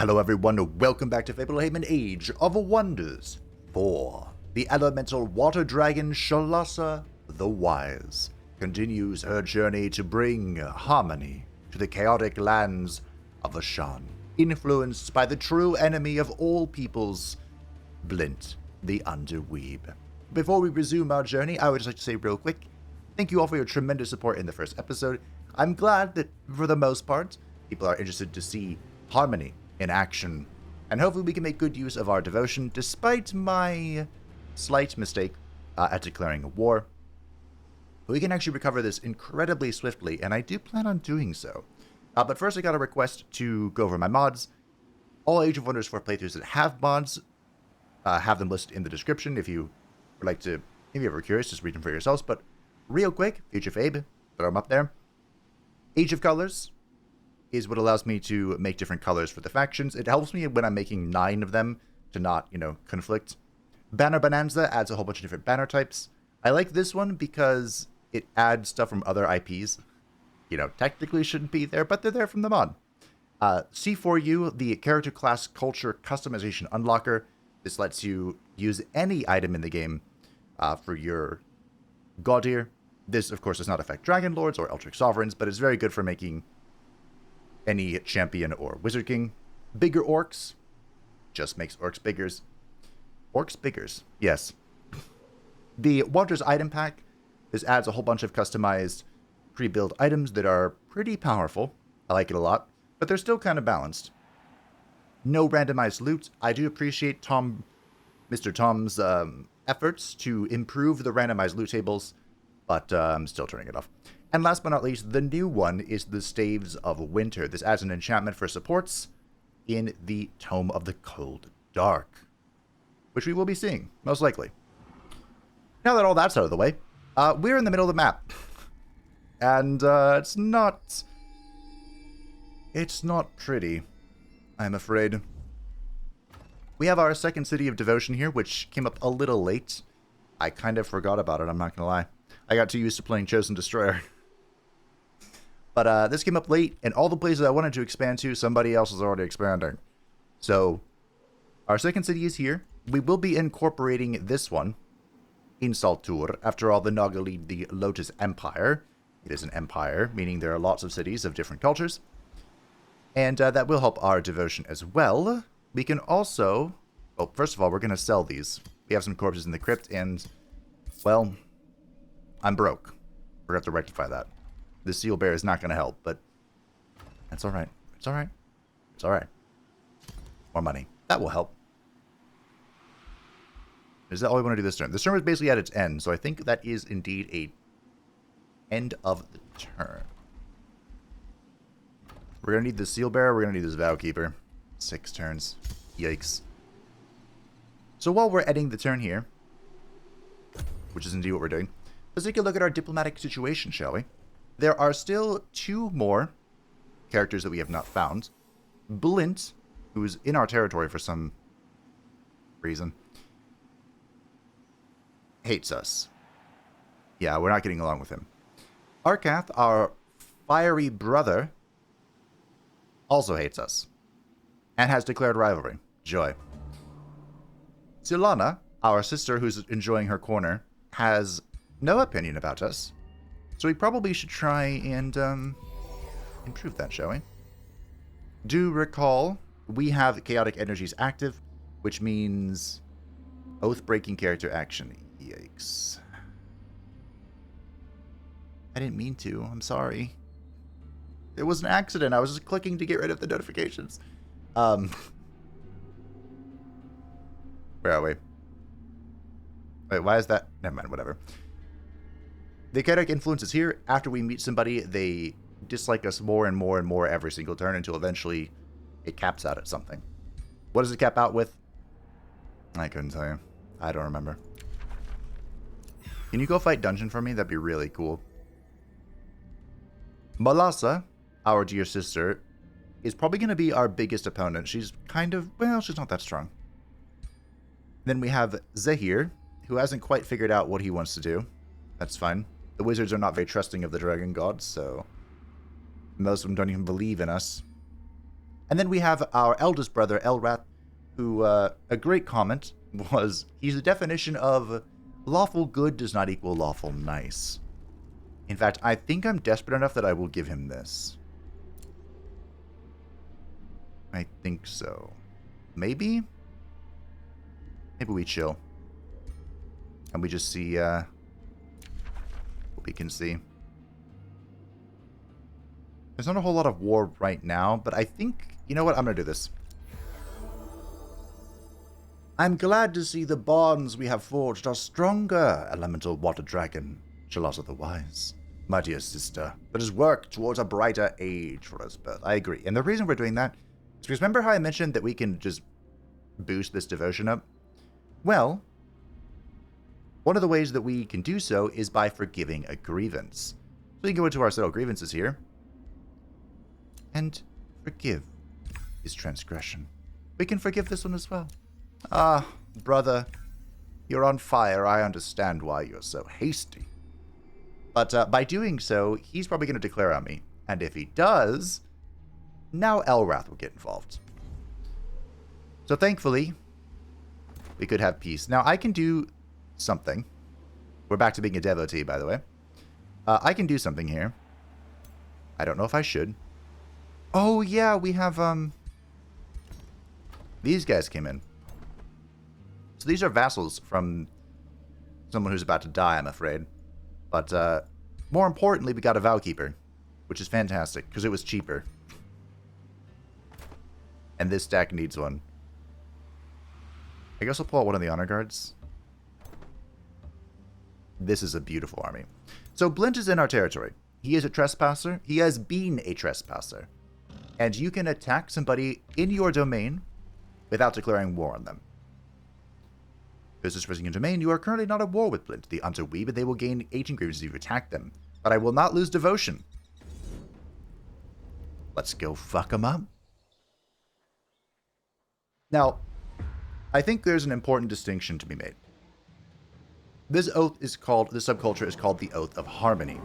Hello everyone, welcome back to Fablehaven Age of Wonders 4. The elemental water dragon Shalassa the Wise continues her journey to bring harmony to the chaotic lands of Ashan, influenced by the true enemy of all peoples, Blint, the Underweeb. Before we resume our journey, I would just like to say real quick, thank you all for your tremendous support in the first episode. I'm glad that, for the most part, people are interested to see harmony in action, and hopefully we can make good use of our devotion, despite my slight mistake at declaring a war. We can actually recover this incredibly swiftly, and I do plan on doing so. But first I got a request to go over my mods. All Age of Wonders 4 playthroughs that have mods, have them listed in the description if you would like to, if you're ever curious, just read them for yourselves. But real quick, Future Fabe, throw them up there. Age of Colors is what allows me to make different colors for the factions. It helps me when I'm making 9 of them to not, conflict. Banner Bonanza adds a whole bunch of different banner types. I like this one because it adds stuff from other IPs. Technically shouldn't be there, but they're there from the mod. C4U, the character class culture customization unlocker. This lets you use any item in the game for your Godir. This, of course, does not affect Dragon Lords or Eldritch Sovereigns, but it's very good for making any champion or wizard king. Bigger orcs just makes orcs biggers. Orcs biggers, yes. The Wondrous item pack. This adds a whole bunch of customized pre-built items that are pretty powerful. I like it a lot, but they're still kind of balanced. No randomized loot. I do appreciate Mr. Tom's efforts to improve the randomized loot tables, but I'm still turning it off. And last but not least, the new one is the Staves of Winter. This adds an enchantment for supports in the Tome of the Cold Dark, which we will be seeing, most likely. Now that all that's out of the way, we're in the middle of the map. And it's not pretty, I'm afraid. We have our second City of Devotion here, which came up a little late. I kind of forgot about it, I'm not going to lie. I got too used to playing Chosen Destroyer. But this came up late, and all the places I wanted to expand to, somebody else is already expanding. So, our second city is here. We will be incorporating this one in Saltur. After all, the Naga lead the Lotus Empire. It is an empire, meaning there are lots of cities of different cultures. And that will help our devotion as well. We can also... Well, first of all, we're going to sell these. We have some corpses in the crypt, and... Well, I'm broke. We're going to have to rectify that. The seal bear is not going to help, but that's all right. It's all right. It's all right. More money. That will help. Is that all we want to do this turn? This turn is basically at its end, so I think that is indeed a end of the turn. We're going to need the seal bearer. We're going to need this vow keeper. 6 turns. Yikes. So while we're ending the turn here, which is indeed what we're doing, let's take a look at our diplomatic situation, shall we? There are still 2 more characters that we have not found. Blint, who's in our territory for some reason, hates us. Yeah, we're not getting along with him. Arkath, our fiery brother, also hates us and has declared rivalry. Joy. Silana, our sister who's enjoying her corner, has no opinion about us. So we probably should try and improve that, shall we? Do recall, we have chaotic energies active, which means oath-breaking character action. Yikes. I didn't mean to. I'm sorry. It was an accident. I was just clicking to get rid of the notifications. Where are we? Wait, why is that? Never mind, whatever. The chaotic influence is here. After we meet somebody, they dislike us more and more and more every single turn until eventually it caps out at something. What does it cap out with? I couldn't tell you. I don't remember. Can you go fight dungeon for me? That'd be really cool. Shalassa, our dear sister, is probably going to be our biggest opponent. She's kind of, well, she's not that strong. Then we have Zahir, who hasn't quite figured out what he wants to do. That's fine. The wizards are not very trusting of the dragon gods, so most of them don't even believe in us. And then we have our eldest brother, Elrath, who, a great comment was, he's the definition of lawful good does not equal lawful nice. In fact, I think I'm desperate enough that I will give him this. I think so. Maybe? Maybe we chill. And we just see, what we can see. There's not a whole lot of war right now, but I think, you know what, I'm going to do this. I'm glad to see the bonds we have forged are stronger, elemental water dragon, Shalassa the Wise. My dear sister, let us work towards a brighter age for us both. I agree. And the reason we're doing that is because remember how I mentioned that we can just boost this devotion up? Well, one of the ways that we can do so is by forgiving a grievance. So we can go into our settle grievances here and forgive his transgression. We can forgive this one as well. Ah, brother, you're on fire. I understand why you're so hasty. But by doing so, he's probably going to declare on me. And if he does, now Elrath will get involved. So thankfully, we could have peace. Now, I can do something. We're back to being a devotee, by the way. I can do something here. I don't know if I should. Oh, yeah, we have, these guys came in. So these are vassals from someone who's about to die, I'm afraid. But, more importantly, we got a Vowkeeper, which is fantastic, because it was cheaper. And this deck needs one. I guess I'll pull out one of the honor guards. This is a beautiful army. So Blint is in our territory. He is a Trespasser. He has been a Trespasser. And you can attack somebody in your domain without declaring war on them. Business risking your domain, you are currently not at war with Blint, the Unto Weeb, and they will gain 18 grievances if you attack them. But I will not lose devotion. Let's go fuck them up. Now, I think there's an important distinction to be made. This oath is called, this subculture is called the Oath of Harmony,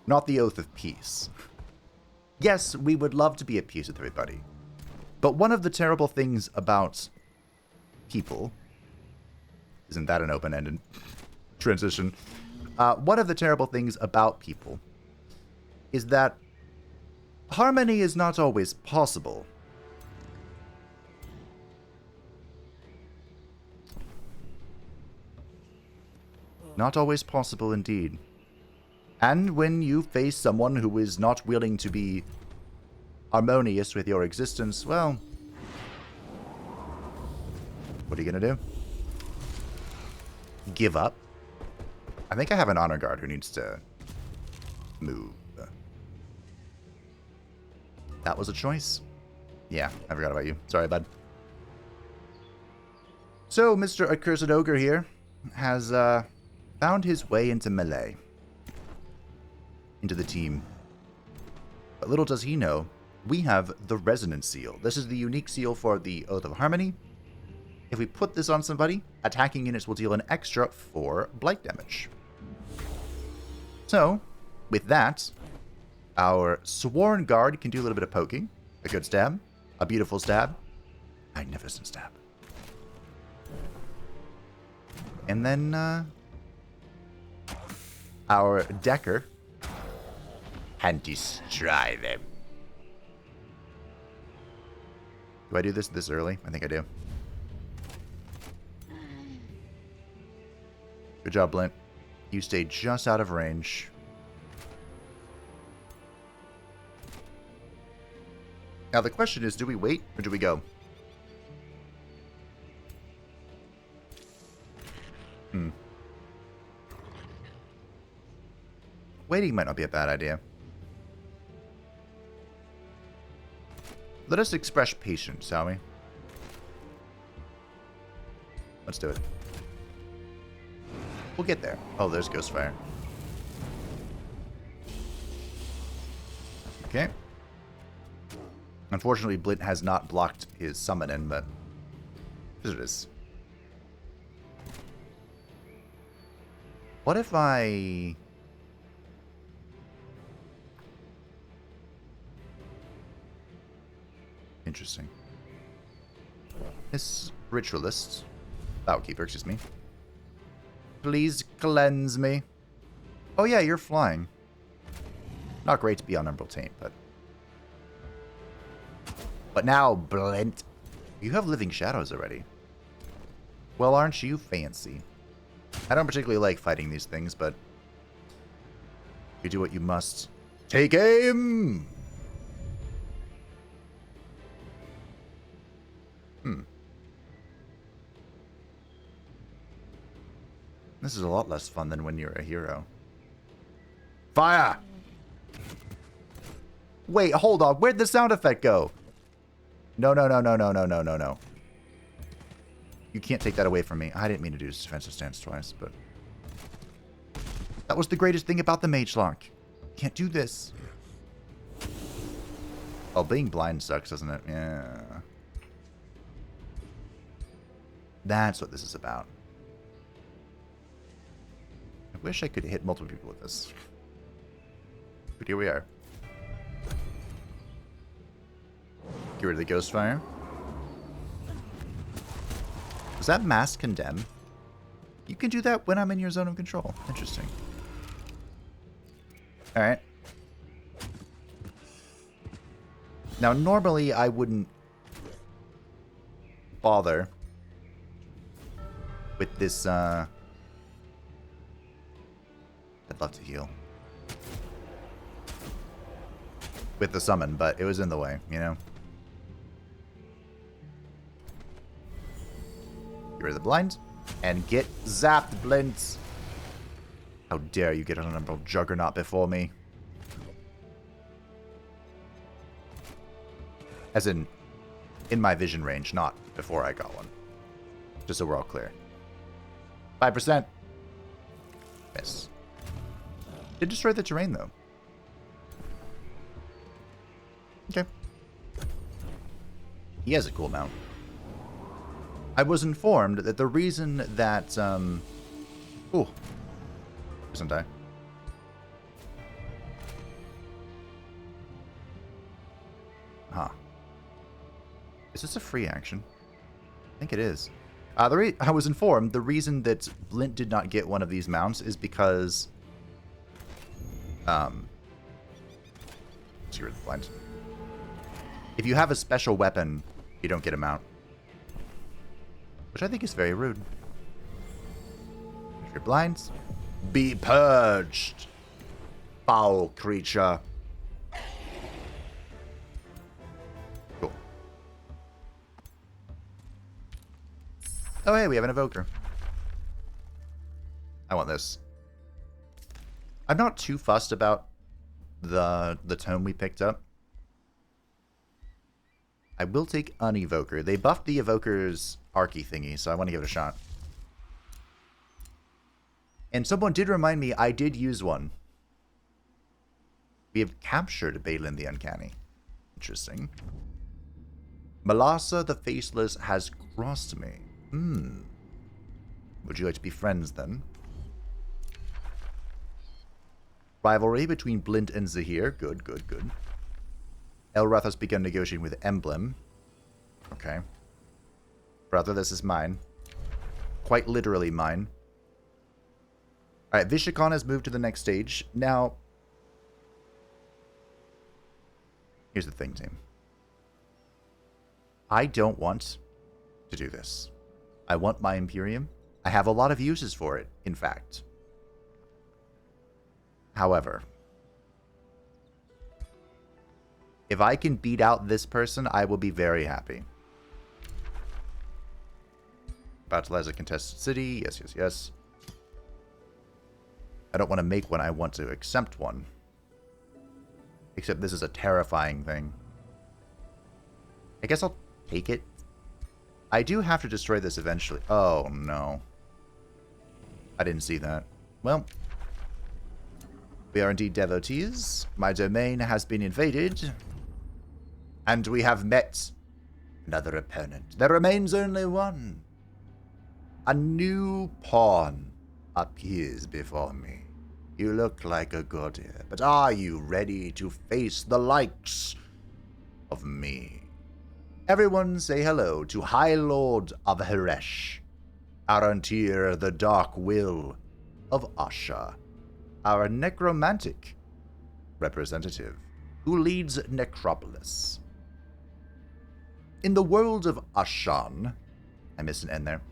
not the Oath of Peace. Yes, we would love to be at peace with everybody, but one of the terrible things about people, isn't that an open-ended transition? One of the terrible things about people is that harmony is not always possible. Not always possible indeed. And when you face someone who is not willing to be harmonious with your existence, well, what are you going to do? Give up? I think I have an honor guard who needs to move. That was a choice. Yeah, I forgot about you. Sorry, bud. So, Mr. Accursed Ogre here has found his way into melee. Into the team. But little does he know, we have the Resonance Seal. This is the unique seal for the Oath of Harmony. If we put this on somebody, attacking units will deal an extra 4 blight damage. So, with that, our Sworn Guard can do a little bit of poking. A good stab. A beautiful stab. Magnificent stab. And then, our Decker can destroy them. Do I do this early? I think I do. Good job, Blint. You stayed just out of range. Now the question is, do we wait or do we go? Waiting might not be a bad idea. Let us express patience, shall we? Let's do it. We'll get there. Oh, there's Ghostfire. Okay. Unfortunately, Blint has not blocked his summon in, but here it is. What if I... Interesting. This ritualist, Bowkeeper, excuse me. Please cleanse me. Oh yeah, you're flying. Not great to be on Umbral Taint, but now, Blint, you have living shadows already. Well, aren't you fancy? I don't particularly like fighting these things, but you do what you must. Take aim! This is a lot less fun than when you're a hero. Fire! Wait, hold on. Where'd the sound effect go? No, no, no, no, no, no, no, no, no. You can't take that away from me. I didn't mean to do defensive stance twice, but... That was the greatest thing about the mage lock. Can't do this. Oh, being blind sucks, doesn't it? Yeah. That's what this is about. I wish I could hit multiple people with this. But here we are. Get rid of the ghost fire. Does that mass condemn? You can do that when I'm in your zone of control. Interesting. Alright. Now, normally I wouldn't bother with this, I'd love to heal. With the summon, but it was in the way, you know? Get rid of the blind. And get zapped, Blintz. How dare you get on an Umbral Juggernaut before me. As in my vision range, not before I got one. Just so we're all clear. 5%. Miss. Did destroy the terrain, though. Okay. He has a cool mount. I was informed that the reason that, ooh. Doesn't die. Huh. Is this a free action? I think it is. I was informed the reason that Blint did not get one of these mounts is because... Let's get rid of the blind. If you have a special weapon, you don't get a mount. Which I think is very rude. If you're blind, be purged, foul creature. Cool. Oh, hey, we have an evoker. I want this. I'm not too fussed about the tome we picked up. I will take an evoker. They buffed the evoker's archy thingy, so I want to give it a shot. And someone did remind me I did use one. We have captured Balin the Uncanny. Interesting. Shalassa the Faceless has crossed me. Would you like to be friends then? Rivalry between Blint and Zahir. Good, good, good. Elrath has begun negotiating with Emblem. Okay. Brother, this is mine. Quite literally mine. Alright, Vishakon has moved to the next stage. Now, here's the thing, team. I don't want to do this. I want my Imperium. I have a lot of uses for it, in fact. However, if I can beat out this person, I will be very happy. Battleize a contested city. Yes, yes, yes. I don't want to make one. I want to accept one. Except this is a terrifying thing. I guess I'll take it. I do have to destroy this eventually. Oh, no. I didn't see that. Well, we are indeed devotees. My domain has been invaded. And we have met another opponent. There remains only one. A new pawn appears before me. You look like a Godir, but are you ready to face the likes of me? Everyone say hello to High Lord of Heresh, Arantir the Dark Will of Asha, our necromantic representative, who leads Necropolis. In the world of Ashan, I missed an N there,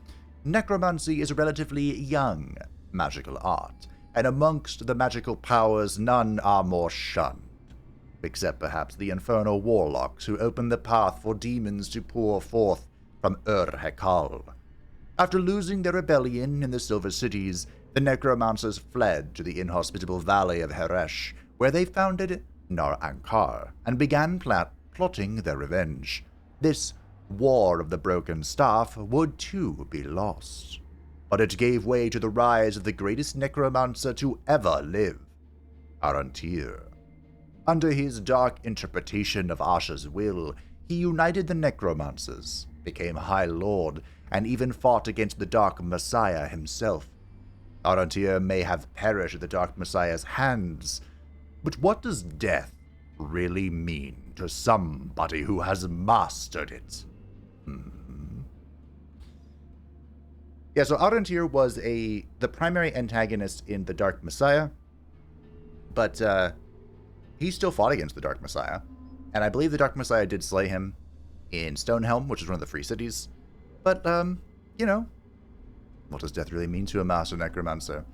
necromancy is a relatively young magical art, and amongst the magical powers none are more shunned, except perhaps the infernal warlocks who open the path for demons to pour forth from Hekal. After losing their rebellion in the Silver Cities, the necromancers fled to the inhospitable valley of Heresh, where they founded Nar Ankar and began plotting their revenge. This War of the Broken Staff would too be lost, but it gave way to the rise of the greatest necromancer to ever live, Arantir. Under his dark interpretation of Asha's will, he united the necromancers, became High Lord, and even fought against the Dark Messiah himself. Arantir may have perished at the Dark Messiah's hands, but what does death really mean to somebody who has mastered it? Yeah, so Arantir was the primary antagonist in the Dark Messiah, but he still fought against the Dark Messiah, and I believe the Dark Messiah did slay him in Stonehelm, which is one of the free cities. But, you know, what does death really mean to a master necromancer?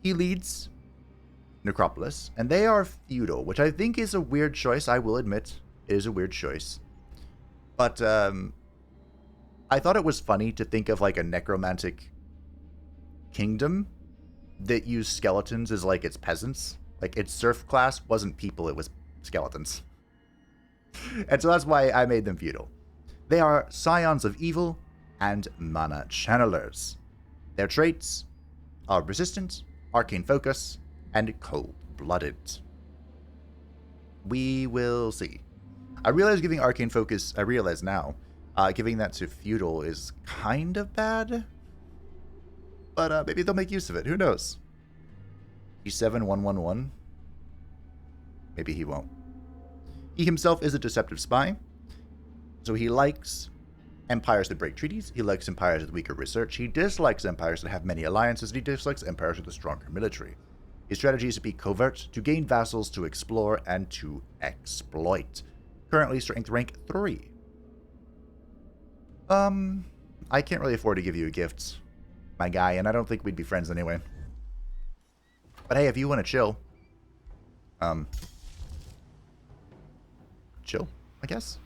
He leads Necropolis, and they are feudal, which I think is a weird choice. I will admit, it is a weird choice. But, I thought it was funny to think of, like, a necromantic kingdom that used skeletons as, like, its peasants. Like, its serf class wasn't people, it was skeletons. And so that's why I made them feudal. They are scions of evil and mana channelers. Their traits are resistant, arcane focus, and cold-blooded. We will see. I realize giving arcane focus, I realize now, giving that to feudal is kind of bad. But maybe they'll make use of it, who knows? He's 7111. Maybe he won't. He himself is a deceptive spy, so he likes empires that break treaties, he likes empires with weaker research, he dislikes empires that have many alliances, and he dislikes empires with a stronger military. His strategy is to be covert, to gain vassals, to explore, and to exploit. Currently strength rank 3. I can't really afford to give you a gift, my guy, and I don't think we'd be friends anyway. But hey, if you want to chill, chill, I guess.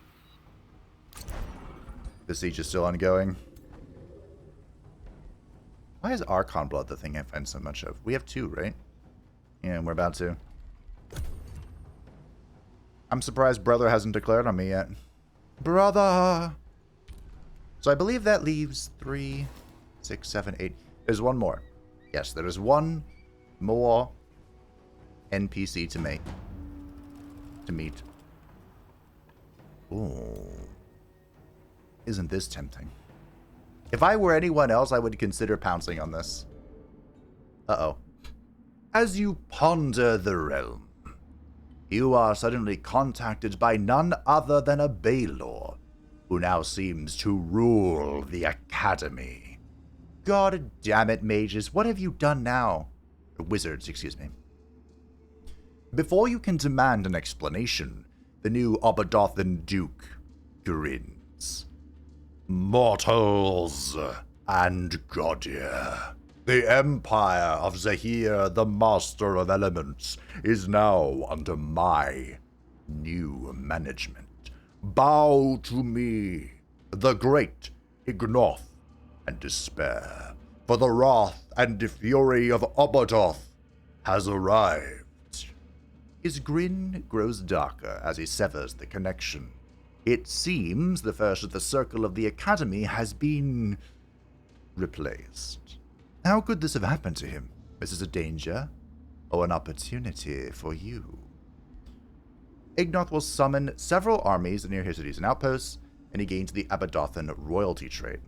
The siege is still ongoing. Why is Archon Blood the thing I find so much of? We have 2, right? Yeah, we're about to. I'm surprised Brother hasn't declared on me yet. Brother! So I believe that leaves 3, 6, 7, 8. There's one more. Yes, there is one more NPC to meet. Ooh. Isn't this tempting? If I were anyone else, I would consider pouncing on this. Uh-oh. As you ponder the realm, you are suddenly contacted by none other than a Baelor, who now seems to rule the Academy. God damn it, mages, what have you done now? Wizards, excuse me. Before you can demand an explanation, the new Obadothan Duke grins. Mortals and Godir. The empire of Zahir, the Master of Elements, is now under my new management. Bow to me, the great Ignoth and Despair, for the wrath and the fury of Obadoth has arrived. His grin grows darker as he severs the connection. It seems the first of the circle of the Academy has been replaced. How could this have happened to him? Is this a danger or an opportunity for you? Ignoth will summon several armies near his cities and outposts, and he gains the Abadothan royalty trait.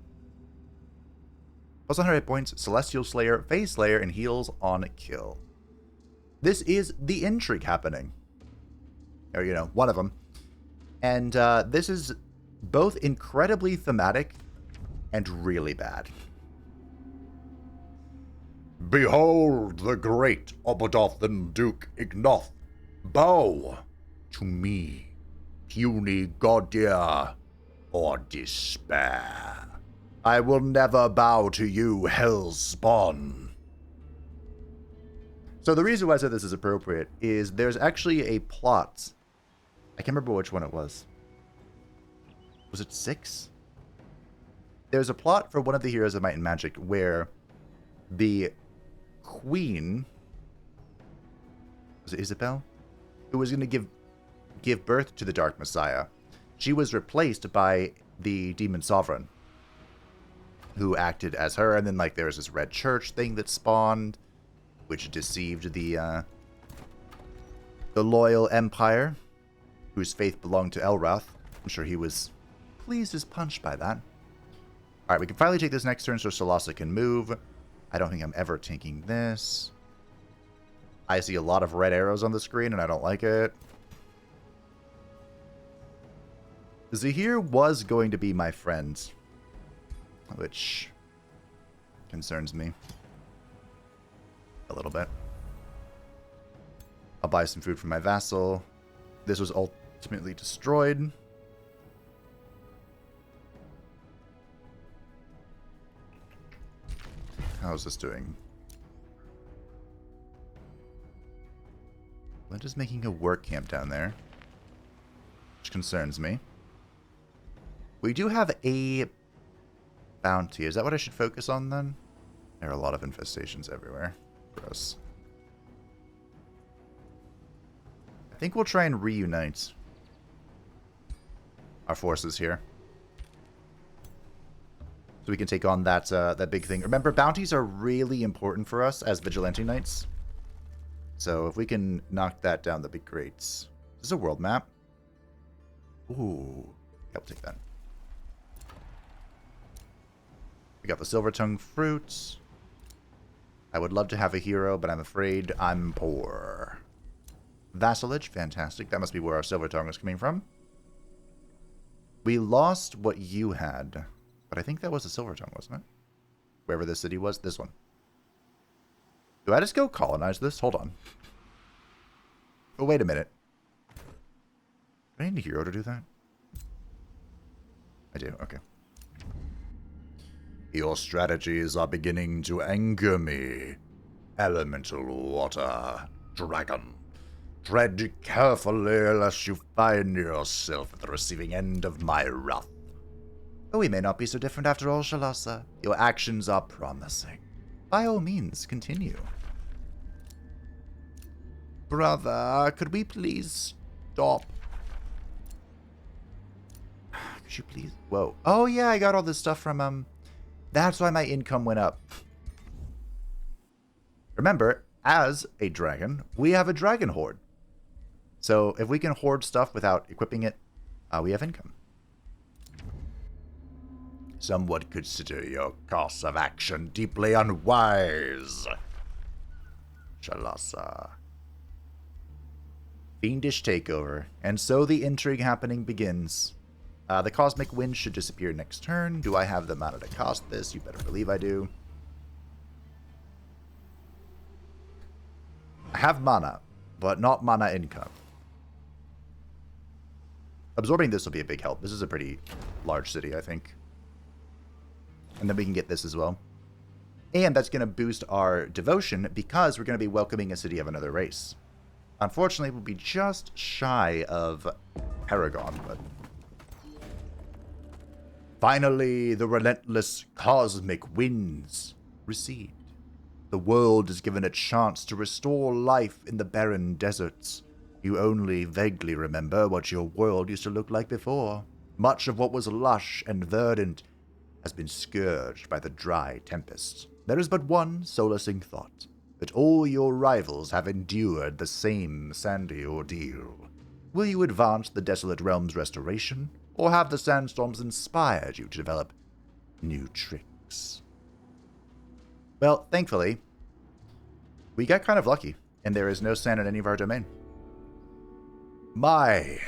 Plus 100 points, Celestial Slayer, Phase Slayer, and heals on kill. This is the Intrigue Happening. Or, you know, one of them. And this is both incredibly thematic and really bad. Behold the great Obodothan Duke Ignoth. Bow to me, puny Godir, or despair. I will never bow to you, hell's spawn. So the reason why I said this is appropriate is there's actually a plot. I can't remember which one it was. Was it 6? There's a plot for one of the Heroes of Might and Magic where the queen, was it Isabel, who was going to give birth to the Dark Messiah, she was replaced by the Demon Sovereign, who acted as her. And then like there was this red church thing that spawned, which deceived the loyal Empire, whose faith belonged to Elrath. I'm sure he was pleased as punch by that. Alright, we can finally take this next turn so Shalassa can move. I don't think I'm ever taking this. I see a lot of red arrows on the screen and I don't like it. Zahir was going to be my friend, which concerns me a little bit. I'll buy some food from my vassal. This was ultimately destroyed. How's this doing? Lent is making a work camp down there, which concerns me. We do have a bounty. Is that what I should focus on then? There are a lot of infestations everywhere. Gross. I think we'll try and reunite our forces here, so we can take on that that big thing. Remember, bounties are really important for us as Vigilante Knights. So if we can knock that down, that'd be great. Is this a world map? Ooh. Yeah, we'll take that. We got the Silver Tongue fruits. I would love to have a hero, but I'm afraid I'm poor. Vassalage, fantastic. That must be where our Silver Tongue is coming from. We lost what you had, but I think that was the Silver Tongue, wasn't it? Wherever this city was, this one. Do I just go colonize this? Hold on. Oh, wait a minute. Do I need a hero to do that? I do, okay. Your strategies are beginning to anger me. Elemental water, dragon. Tread carefully lest you find yourself at the receiving end of my wrath. Though we may not be so different after all, Shalassa, your actions are promising. By all means, continue. Brother, could we please stop? Could you please? Whoa. Oh yeah, I got all this stuff from, that's why my income went up. Remember, as a dragon, we have a dragon hoard. So if we can hoard stuff without equipping it, we have income. Some would consider your course of action deeply unwise. Shalassa. Fiendish takeover, and so the intrigue happening begins. The cosmic wind should disappear next turn. Do I have the mana to cost this? You better believe I do. I have mana, but not mana income. Absorbing this will be a big help. This is a pretty large city, I think. And then we can get this as well. And that's going to boost our devotion because we're going to be welcoming a city of another race. Unfortunately, we'll be just shy of Paragon, but... Finally, the relentless cosmic winds recede. The world is given a chance to restore life in the barren deserts. You only vaguely remember what your world used to look like before. Much of what was lush and verdant has been scourged by the dry tempests. There is but one solacing thought, that all your rivals have endured the same sandy ordeal. Will you advance the desolate realm's restoration, or have the sandstorms inspired you to develop new tricks? Well, thankfully, we got kind of lucky, and there is no sand in any of our domain. My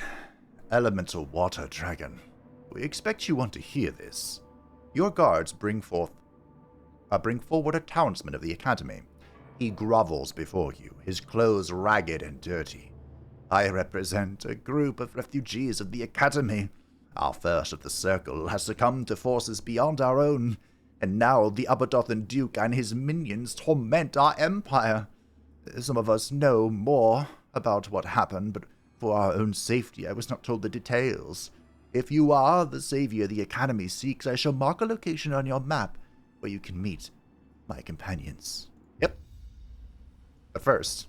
elemental water dragon, we expect you want to hear this. Your guards bring forward a townsman of the academy. He grovels before you, his clothes ragged and dirty. I represent a group of refugees of the academy. Our first of the circle has succumbed to forces beyond our own, and now the Aberdothan Duke and his minions torment our empire. Some of us know more about what happened, but for our own safety, I was not told the details. If you are the savior the Academy seeks, I shall mark a location on your map where you can meet my companions. Yep. But first,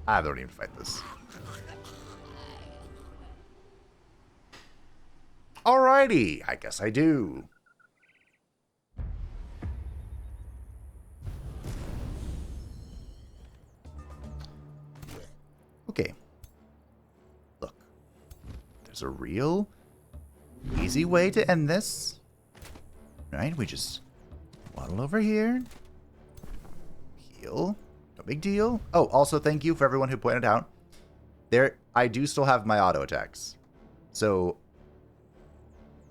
I don't even fight this. Alrighty, I guess I do. Okay. Look. There's a real easy way to end this. Right? We just waddle over here. Heal. No big deal. Oh, also thank you for everyone who pointed out. I do still have my auto attacks. So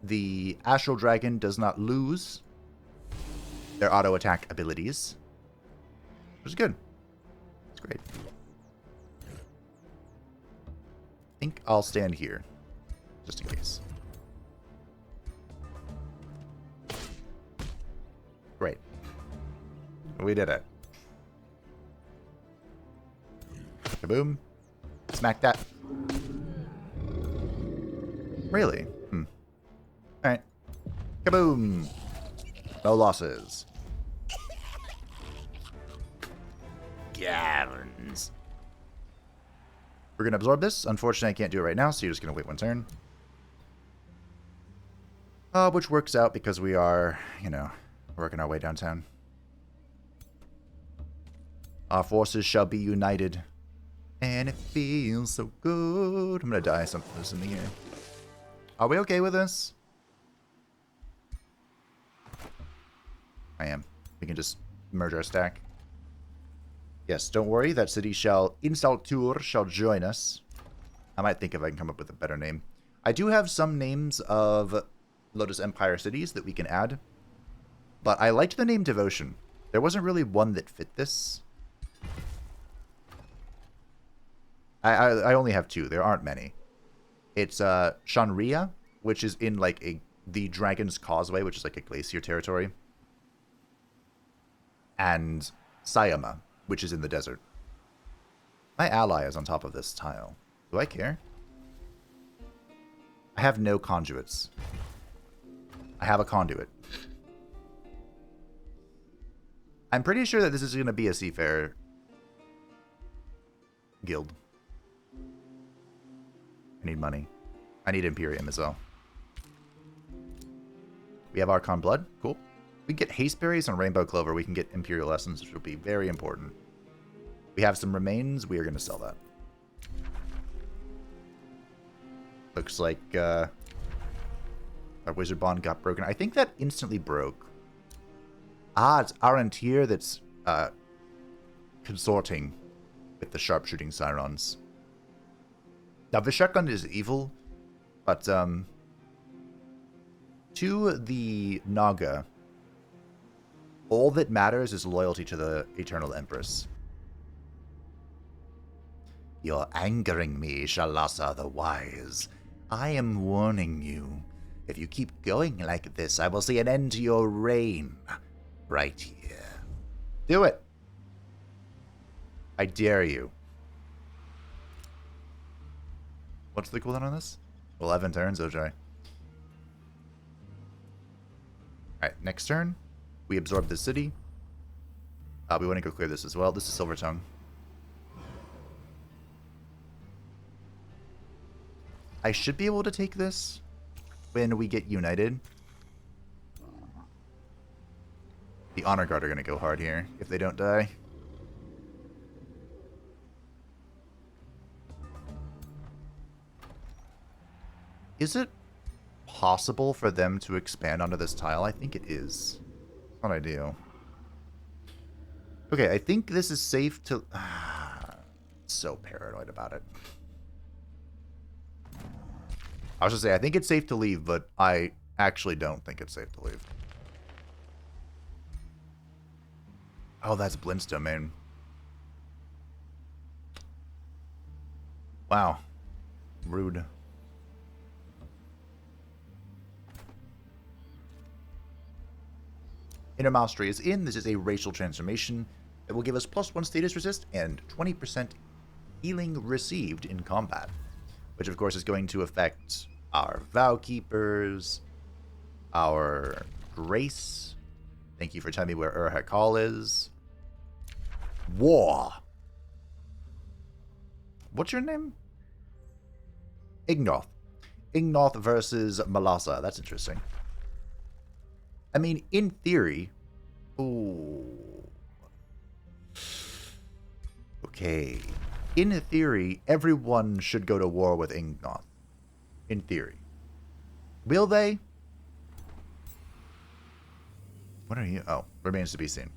the Astral Dragon does not lose their auto attack abilities, which is good. It's great. I think I'll stand here, just in case. Great. We did it. Kaboom. Smack that. Really? Alright. Kaboom! No losses. Gallons. We're going to absorb this. Unfortunately, I can't do it right now, so you're just going to wait one turn. Which works out because we are, working our way downtown. Our forces shall be united. And it feels so good. I'm going to die something here. Are we okay with this? I am. We can just merge our stack. Yes, don't worry. That city Insaltur shall join us. I might think if I can come up with a better name. I do have some names of Lotus Empire cities that we can add. But I liked the name Devotion. There wasn't really one that fit this. I only have two. There aren't many. It's Shanria, which is in like the Dragon's Causeway, which is like a glacier territory. And Sayama, which is in the desert. My ally is on top of this tile. Do I care? I have no conduits. I have a conduit. I'm pretty sure that this is going to be a seafarer guild. I need money. I need Imperium as well. We have Archon Blood. Cool. We get Haste Berries and Rainbow Clover. We can get Imperial Essence, which will be very important. We have some remains. We are going to sell that. Looks like our Wizard Bond got broken. I think that instantly broke. Ah, it's Arantir that's consorting with the sharpshooting Sirens. Now, Vishakun is evil, but to the Naga, all that matters is loyalty to the Eternal Empress. You're angering me, Shalassa the Wise. I am warning you. If you keep going like this, I will see an end to your reign. Right here. Do it. I dare you. What's the cooldown on this? 11 turns, Ojai. Alright, next turn. We absorb the city. We want to go clear this as well. This is Silver Tongue. I should be able to take this when we get united. The Honor Guard are going to go hard here if they don't die. Is it possible for them to expand onto this tile? I think it is. Not ideal. Okay, I think this is safe to... so paranoid about it. I was gonna say, I think it's safe to leave, but I actually don't think it's safe to leave. Oh, that's Blint's domain. Wow. Rude. Inner Mastery is in. This is a racial transformation that will give us +1 status resist and 20% healing received in combat, which of course is going to affect our Vow Keepers, our Grace. Thank you for telling me where Hakal is. War. What's your name? Ignoth. Ignoth versus Shalassa. That's interesting. I mean, in theory... Ooh. Okay. In theory, everyone should go to war with Ignoth. In theory. Will they? What are you? Oh, remains to be seen.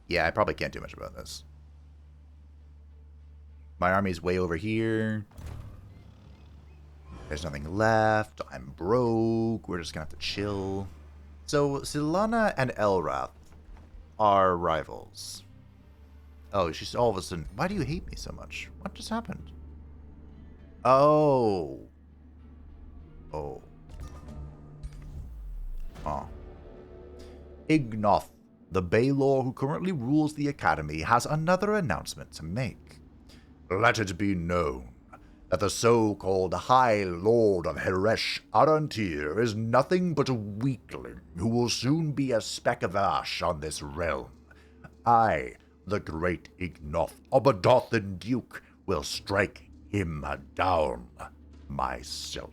Yeah, I probably can't do much about this. My army's way over here. There's nothing left. I'm broke. We're just gonna have to chill. So, Silana and Elrath are rivals. Oh, she's all of a sudden... Why do you hate me so much? What just happened? Oh. Oh. Oh. Ignoth, the Baylor who currently rules the Academy, has another announcement to make. Let it be known that the so-called High Lord of Heresh, Arantir, is nothing but a weakling who will soon be a speck of ash on this realm. I, the great Ignoth, Obadothan Duke, will strike him down myself.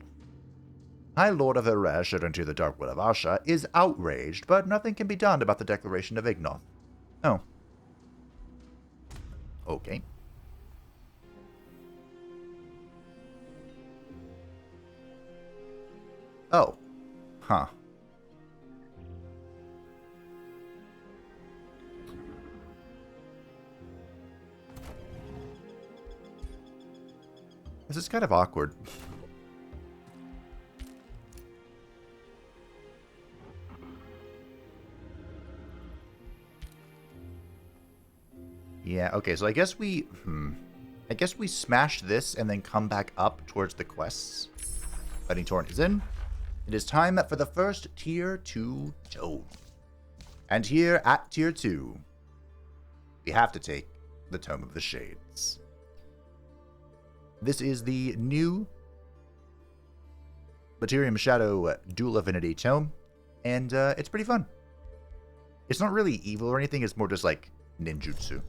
High Lord of Heresh, Arantir the Darkwood of Asha, is outraged, but nothing can be done about the declaration of Ignoth. Oh. Okay. Oh. Huh. This is kind of awkward. Yeah, okay, so I guess we... I guess we smash this and then come back up towards the quests. Fighting Torrent is in. It is time for the first Tier 2 Tome. And here at Tier 2, we have to take the Tome of the Shades. This is the new Materium Shadow Dual Affinity Tome, and it's pretty fun. It's not really evil or anything, it's more just like ninjutsu.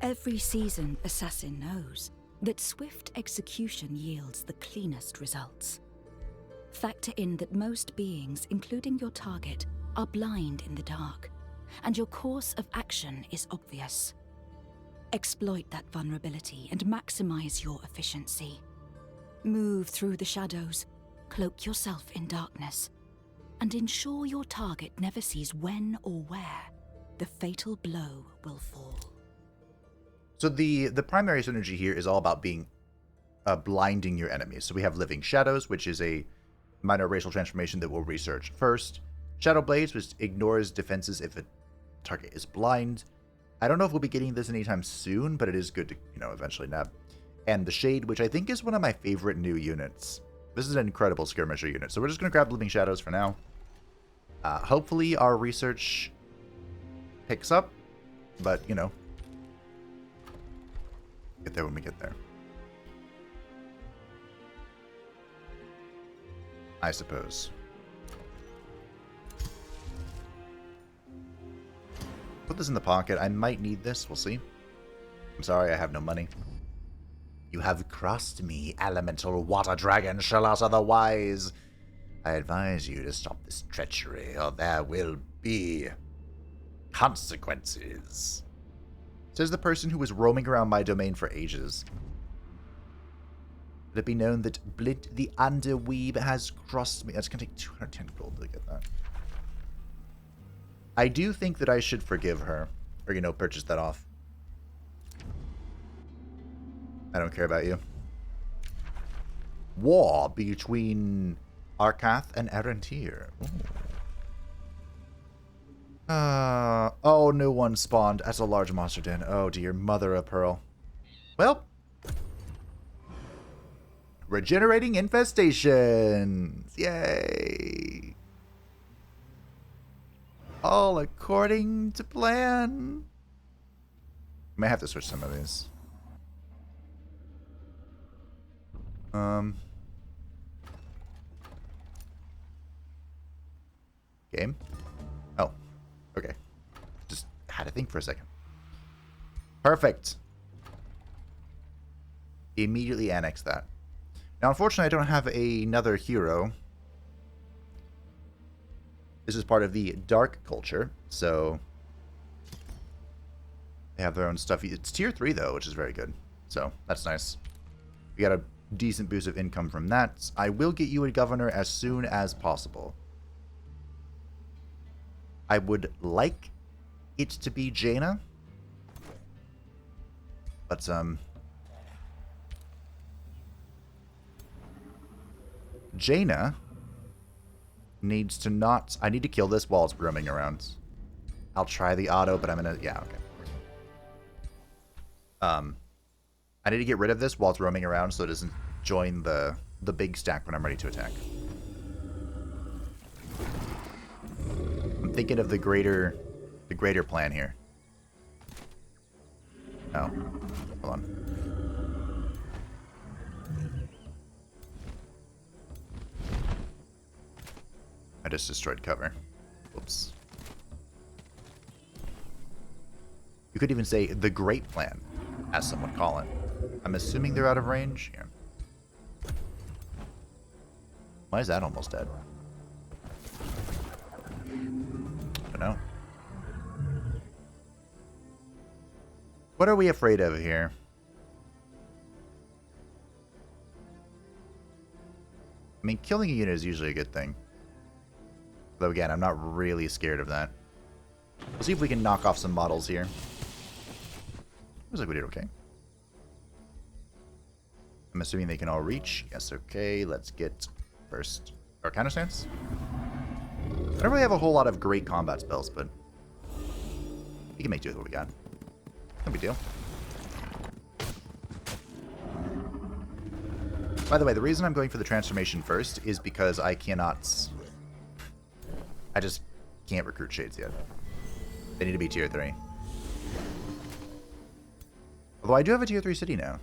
Every seasoned assassin knows that swift execution yields the cleanest results. Factor in that most beings, including your target, are blind in the dark, and your course of action is obvious. Exploit that vulnerability and maximize your efficiency. Move through the shadows, cloak yourself in darkness, and ensure your target never sees when or where the fatal blow will fall. So the primary synergy here is all about being blinding your enemies. So we have Living Shadows, which is a minor racial transformation that we'll research first. Shadow Blades, which ignores defenses if a target is blind. I don't know if we'll be getting this anytime soon, but it is good to, eventually nab. And the Shade, which I think is one of my favorite new units. This is an incredible skirmisher unit. So we're just going to grab Living Shadows for now. Hopefully our research picks up, but, get there when we get there. I suppose. Put this in the pocket. I might need this. We'll see. I'm sorry, I have no money. You have crossed me, elemental water dragon, Shalassa the Wise. I advise you to stop this treachery, or there will be consequences. Says the person who was roaming around my domain for ages. Let it be known that Blint the Underweeb has crossed me. That's going to take 210 gold to get that. I do think that I should forgive her. Or, purchase that off. I don't care about you. War between Arcath and Arantir. Oh, new one spawned. That's a large monster den. Oh dear, mother of pearl. Well, regenerating infestations. Yay. All according to plan. May have to switch some of these. Game? Oh, okay. Just had to think for a second. Perfect. Immediately annex that. Now, unfortunately, I don't have another hero. This is part of the dark culture, so they have their own stuff. It's tier 3, though, which is very good. So, that's nice. We got a decent boost of income from that. I will get you a governor as soon as possible. I would like it to be Jaina. But, Jaina needs to not... I need to kill this while it's roaming around. I'll try the auto, but I'm gonna... Yeah, okay. I need to get rid of this while it's roaming around so it doesn't join the big stack when I'm ready to attack. I'm thinking of the greater plan here. Oh, hold on. I just destroyed cover. Whoops. You could even say the great plan, as some would call it. I'm assuming they're out of range. Here. Why is that almost dead? I don't know. What are we afraid of here? I mean, killing a unit is usually a good thing. Though again, I'm not really scared of that. We'll see if we can knock off some models here. Looks like we did okay. I'm assuming they can all reach. Yes, okay. Let's get first our counter stance. I don't really have a whole lot of great combat spells, but we can make do with what we got. No big deal. By the way, the reason I'm going for the transformation first is because I just can't recruit shades yet. They need to be tier 3. Although I do have a tier 3 city now.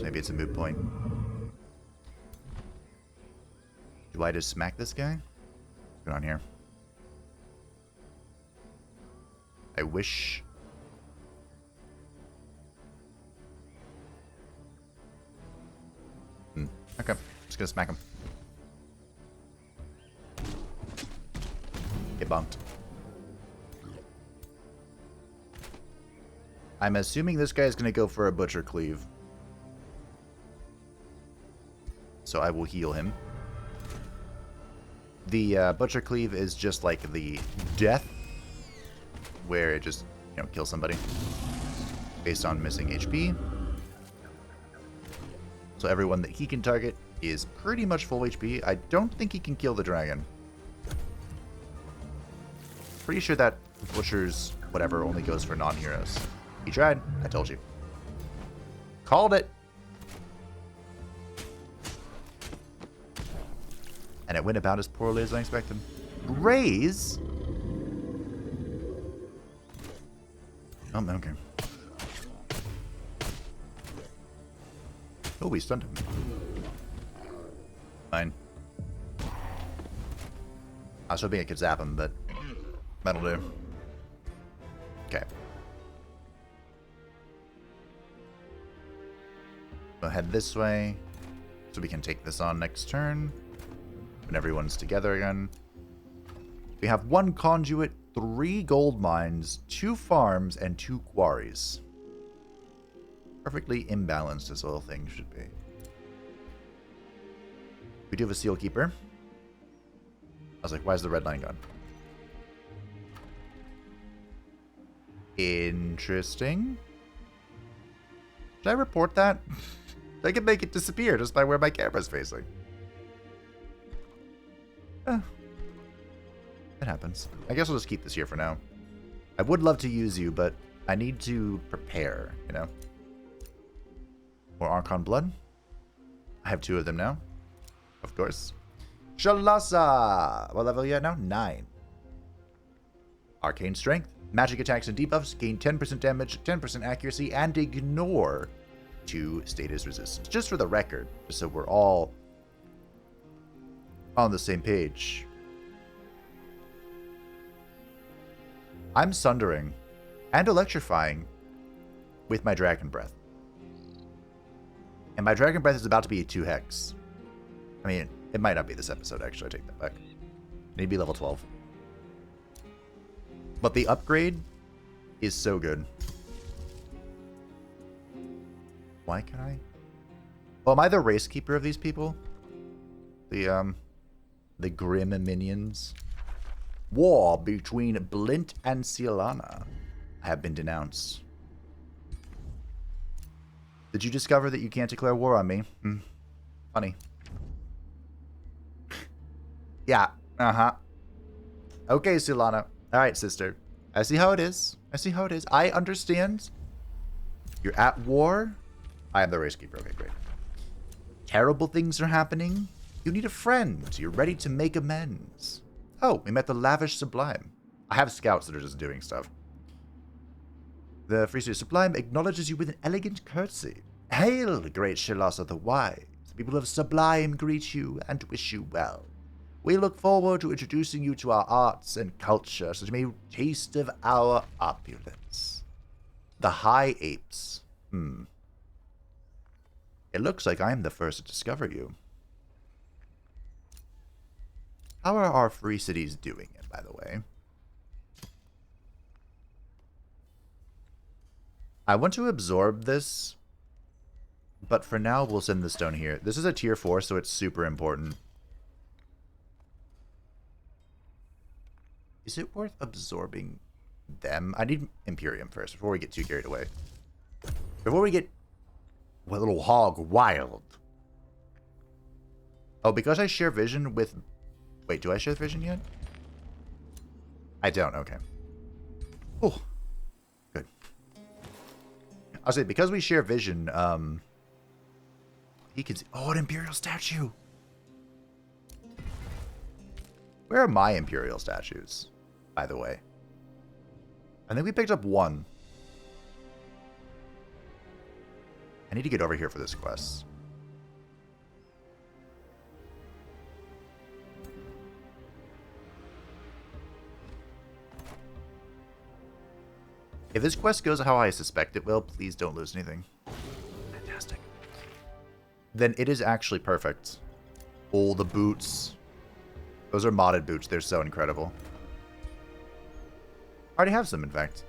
Maybe it's a moot point. Do I just smack this guy? What's going on here? I wish... Okay, just gonna smack him. Get bumped. I'm assuming this guy's gonna go for a Butcher Cleave. So I will heal him. The Butcher Cleave is just like the death, where it just, you know, kills somebody based on missing HP. So everyone that he can target is pretty much full HP. I don't think he can kill the dragon. Pretty sure that Butcher's whatever only goes for non-heroes. He tried. I told you. Called it. And it went about as poorly as I expected. Raise? Oh, okay. Oh, we stunned him. Fine. I was hoping I could zap him, but that'll do. Okay. We'll head this way, so we can take this on next turn, when everyone's together again. We have 1 conduit, 3 gold mines, 2 farms, and 2 quarries. Perfectly imbalanced as all things should be. We do have a Seal Keeper. I was like, why is the red line gone? Interesting. Should I report that? I can make it disappear just by where my camera's facing. It happens. I guess I'll just keep this here for now. I would love to use you, but I need to prepare, you know? More Archon Blood. I have 2 of them now. Of course. Shalassa! What level are you at now? 9. Arcane Strength. Magic attacks and debuffs gain 10% damage, 10% accuracy, and ignore 2 status resistance. Just for the record, just so we're all on the same page. I'm sundering and electrifying with my Dragon Breath. And my Dragon Breath is about to be a 2 hex. I mean, it might not be this episode, actually. I take that back. Need to be level 12. But the upgrade is so good. Why can I? Oh, am I the race keeper of these people? The grim minions. War between Blint and Cialana have been denounced. Did you discover that you can't declare war on me? Funny. Yeah, Okay, Cialana. Alright, sister. I see how it is. I understand. You're at war. I am the race keeper. Okay, great. Terrible things are happening. You need a friend. You're ready to make amends. Oh, we met the Lavish Sublime. I have scouts that are just doing stuff. The Freezer Sublime acknowledges you with an elegant curtsy. Hail, great Shalassa the Wise. The people of Sublime greet you and wish you well. We look forward to introducing you to our arts and culture so that you may taste of our opulence. The High Apes. It looks like I'm the first to discover you. How are our free cities doing it, by the way? I want to absorb this, but for now we'll send the stone here. This is a tier 4, so it's super important. Is it worth absorbing them? I need Imperium first before we get too carried away. Before we get a little hog wild. Oh, because I share vision with... Wait, do I share vision yet? I don't, okay. Oh, good. I'll say, because we share vision, he can see... Oh, an Imperial statue! Where are my Imperial statues, by the way? I think we picked up 1. I need to get over here for this quest. If this quest goes how I suspect it will, please don't lose anything. Fantastic. Then it is actually perfect. Oh, the boots. Those are modded boots. They're so incredible. I already have some, in fact.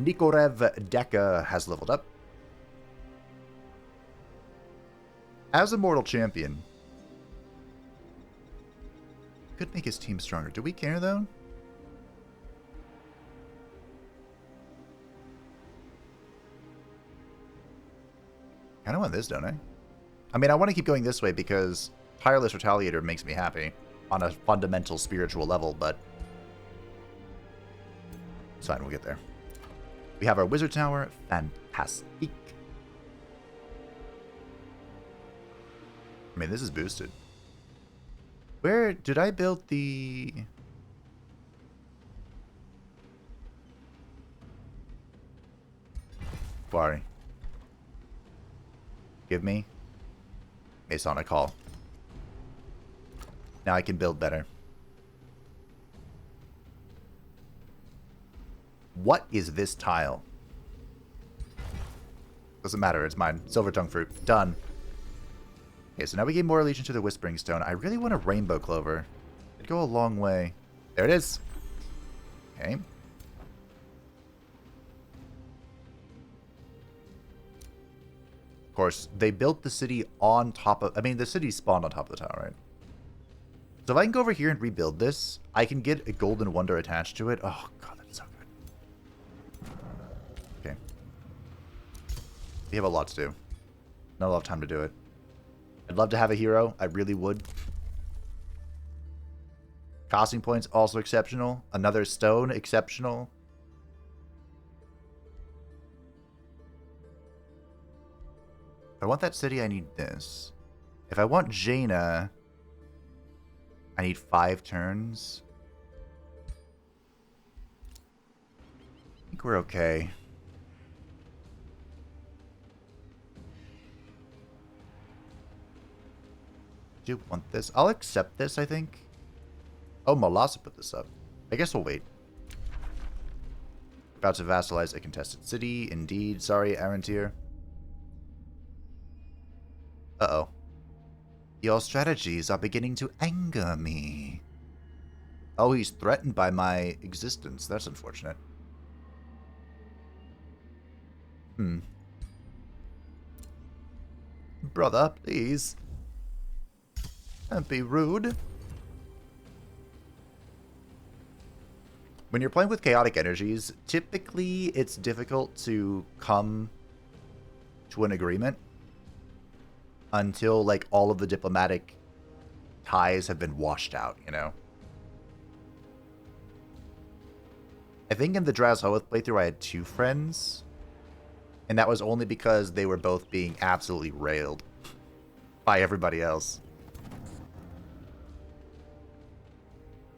Nikorev Deka has leveled up. As a mortal champion, could make his team stronger. Do we care, though? Kind of want this, don't I? I mean, I want to keep going this way because Tireless Retaliator makes me happy on a fundamental spiritual level, but it's fine, we'll get there. We have our Wizard Tower. Fantastic. I mean, this is boosted. Where did I build the... Quarry. Give me Masonic Hall. Now I can build better. What is this tile? Doesn't matter, it's mine. Silver Tongue Fruit. Done. Okay, so now we gain more allegiance to the Whispering Stone. I really want a Rainbow Clover. It'd go a long way. There it is. Okay. Of course, they built the city on top of... I mean, the city spawned on top of the tower, right? So if I can go over here and rebuild this, I can get a Golden Wonder attached to it. Oh, God, that's so good. We have a lot to do. Not a lot of time to do it. I'd love to have a hero. I really would. Costing points also exceptional. Another stone exceptional. If I want that city, I need this. If I want Jaina, I need 5 turns. I think we're okay. Do you want this? I'll accept this, I think. Oh, Shalassa put this up. I guess we'll wait. About to vassalize a contested city. Indeed. Sorry, Arantir. Uh-oh. Your strategies are beginning to anger me. Oh, he's threatened by my existence. That's unfortunate. Brother, please. Don't be rude. When you're playing with chaotic energies, typically it's difficult to come to an agreement until, like, all of the diplomatic ties have been washed out, you know? I think in the Draz Hoeth playthrough I had 2 friends, and that was only because they were both being absolutely railed by everybody else.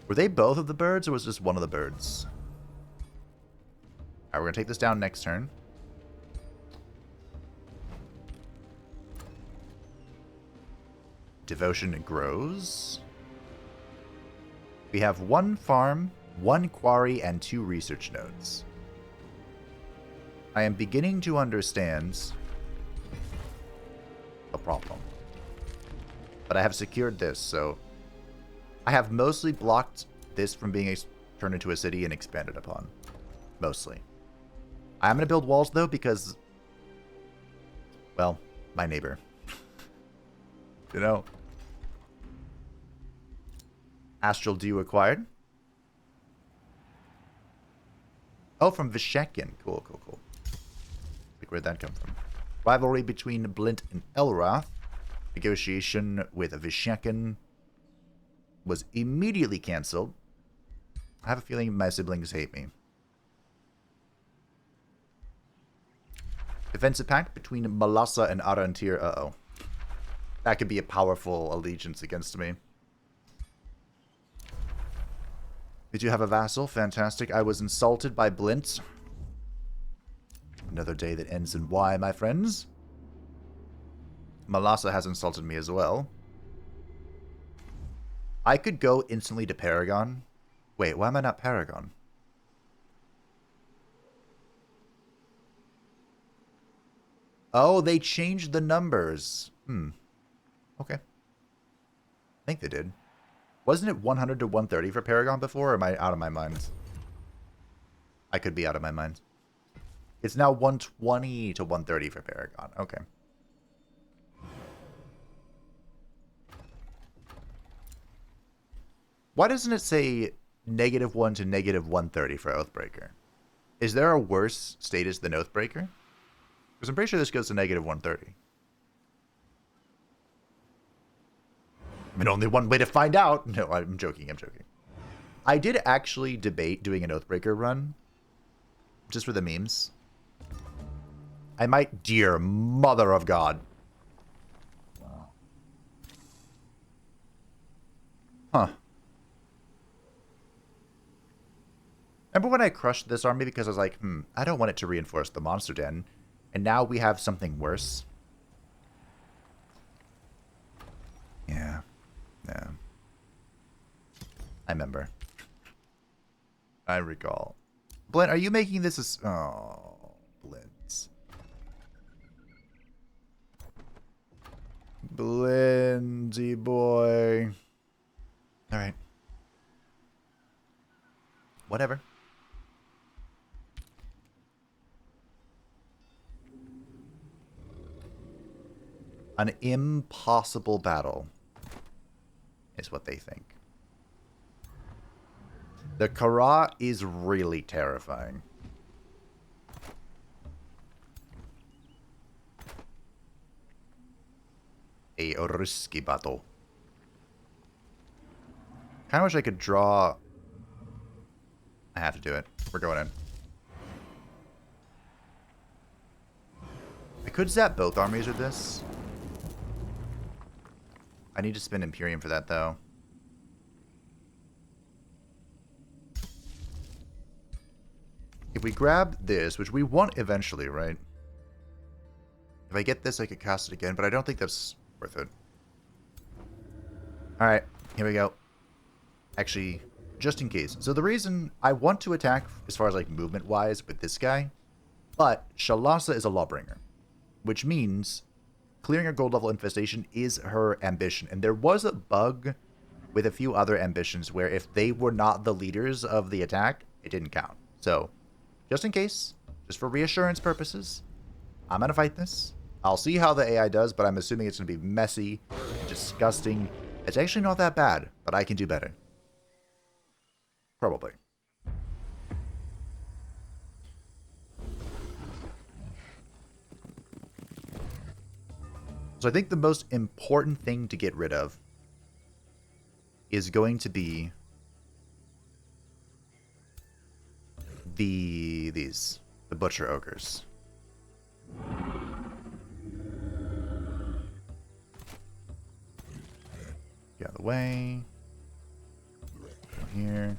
Were they both of the birds, or was just one of the birds? Alright, we're gonna take this down next turn. Devotion grows. We have 1 farm, 1 quarry, and 2 research nodes. I am beginning to understand the problem. But I have secured this, so I have mostly blocked this from being turned into a city and expanded upon. Mostly. I'm going to build walls, though, because, well, my neighbor. You know. Astral Dew acquired. Oh, from Vishekin. Cool, cool, cool. Like, where'd that come from? Rivalry between Blint and Elrath. Negotiation with Vishekin was immediately cancelled. I have a feeling my siblings hate me. Defensive pact between Shalassa and Arantir. Uh-oh. That could be a powerful allegiance against me. Did you have a vassal? Fantastic. I was insulted by Blint. Another day that ends in Y, my friends. Shalassa has insulted me as well. I could go instantly to Paragon. Wait, why am I not Paragon? Oh, they changed the numbers. Okay. I think they did. Wasn't it 100 to 130 for Paragon before, or am I out of my mind? I could be out of my mind. It's now 120 to 130 for Paragon. Okay. Why doesn't it say -1 to -130 for Oathbreaker? Is there a worse status than Oathbreaker? Because I'm pretty sure this goes to -130. I mean, only one way to find out. No, I'm joking, I'm joking. I did actually debate doing an Oathbreaker run. Just for the memes. I might, dear mother of God. Huh. Remember when I crushed this army because I was like, I don't want it to reinforce the monster den. And now we have something worse. Yeah. Yeah. I remember. I recall. Blint, are you making this as... Oh, Blint. Blindy boy. Alright. Whatever. An impossible battle is what they think. The Kara is really terrifying. a risky battle. Kind of wish I could draw... I have to do it. We're going in. I could zap both armies with this. I need to spend Imperium for that, though. If we grab this, which we want eventually, right? If I get this, I could cast it again, but I don't think that's worth it. Alright, here we go. Actually, just in case. So the reason I want to attack, as far as like movement-wise, with this guy, but Shalassa is a Lawbringer, which means clearing a gold level infestation is her ambition. And there was a bug with a few other ambitions where if they were not the leaders of the attack, it didn't count. So, just in case, just for reassurance purposes, I'm going to fight this. I'll see how the AI does, but I'm assuming it's going to be messy, disgusting. It's actually not that bad, but I can do better. Probably. So I think the most important thing to get rid of is going to be the Butcher Ogres. Get out of the way. Here.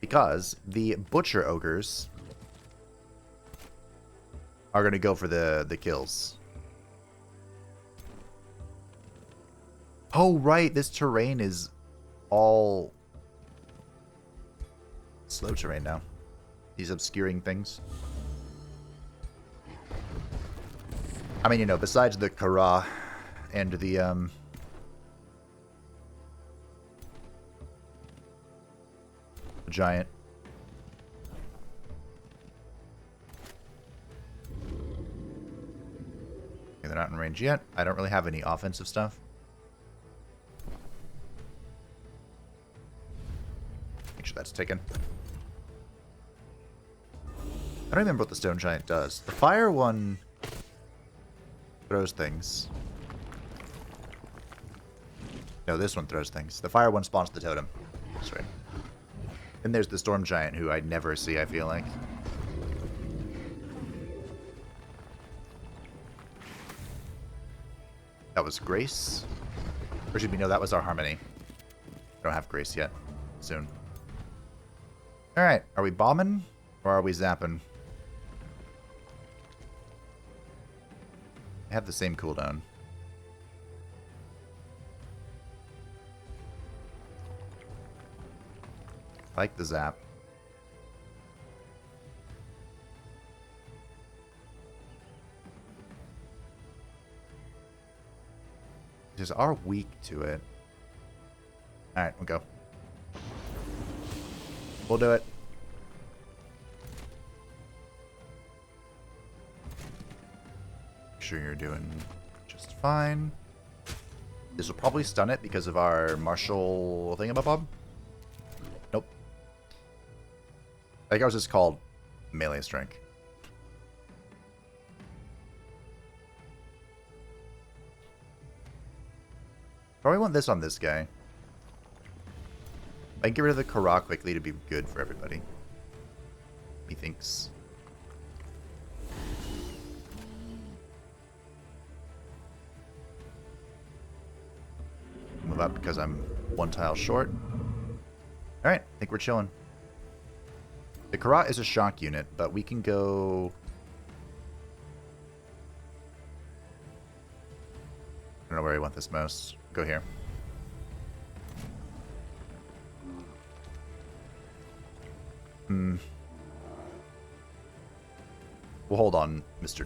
Because the Butcher Ogres are going to go for the kills. Oh, right. This terrain is all slow terrain now. These obscuring things. I mean, you know, besides the Kara and the giant. Okay, they're not in range yet. I don't really have any offensive stuff. Make sure that's taken. I don't remember what the stone giant does. The fire one throws things. No, this one throws things. The fire one spawns the totem. That's right. Then there's the storm giant, who I never see, I feel like. That was Grace. Or should we know that was our Harmony? I don't have Grace yet. Soon. Alright, are we bombing? Or are we zapping? I have the same cooldown. I like the zap. Just are weak to it. Alright, we'll go. We'll do it. Make sure you're doing just fine. This will probably stun it because of our martial thingamabob. Nope. I think ours is called melee strength. Probably want this on this guy. I can get rid of the Kara quickly to be good for everybody. Methinks. Move up because I'm one tile short. Alright, I think we're chilling. The Kara is a shock unit, but we can go... I don't know where I want this most. Go here. We'll hold on, Mr.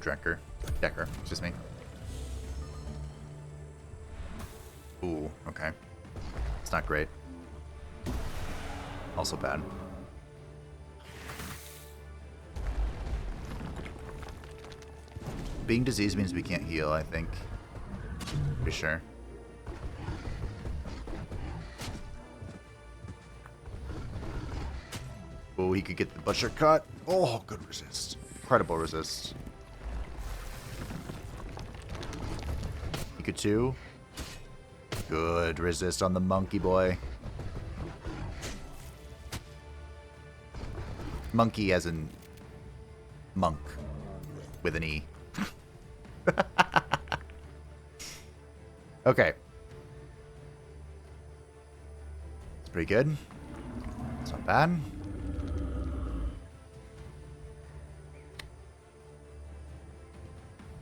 Decker, excuse me. Ooh, okay. It's not great. Also bad. Being diseased means we can't heal, I think. Pretty sure. Oh, he could get the butcher cut. Oh, good resist. Incredible resist. He could too. Good resist on the monkey boy. Monkey as in monk with an E. Okay. It's pretty good. It's not bad.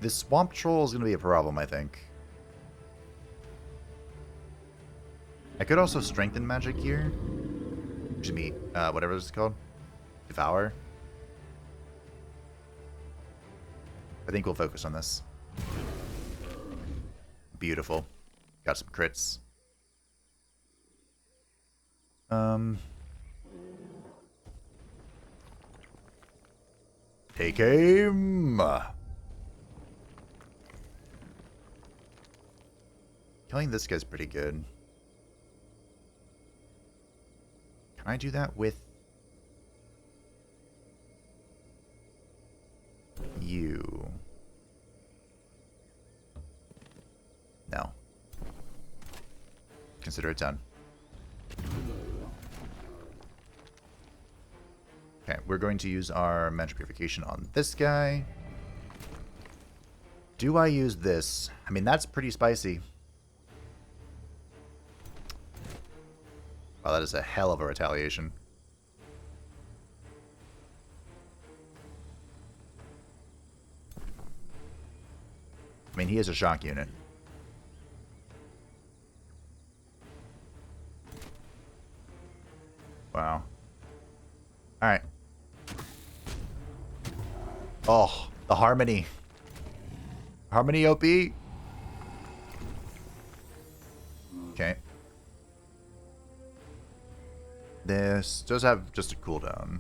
This swamp troll is going to be a problem, I think. I could also strengthen magic here. Excuse me, whatever this is called. Devour. I think we'll focus on this. Beautiful. Got some crits. Take aim. Killing this guy's pretty good. Can I do that with you? No. Consider it done. Okay, we're going to use our magic purification on this guy. Do I use this? I mean, that's pretty spicy. Wow, that is a hell of a retaliation. I mean, he is a shock unit. Wow. Alright. Oh, the harmony. Harmony OP. Okay. This does have just a cooldown.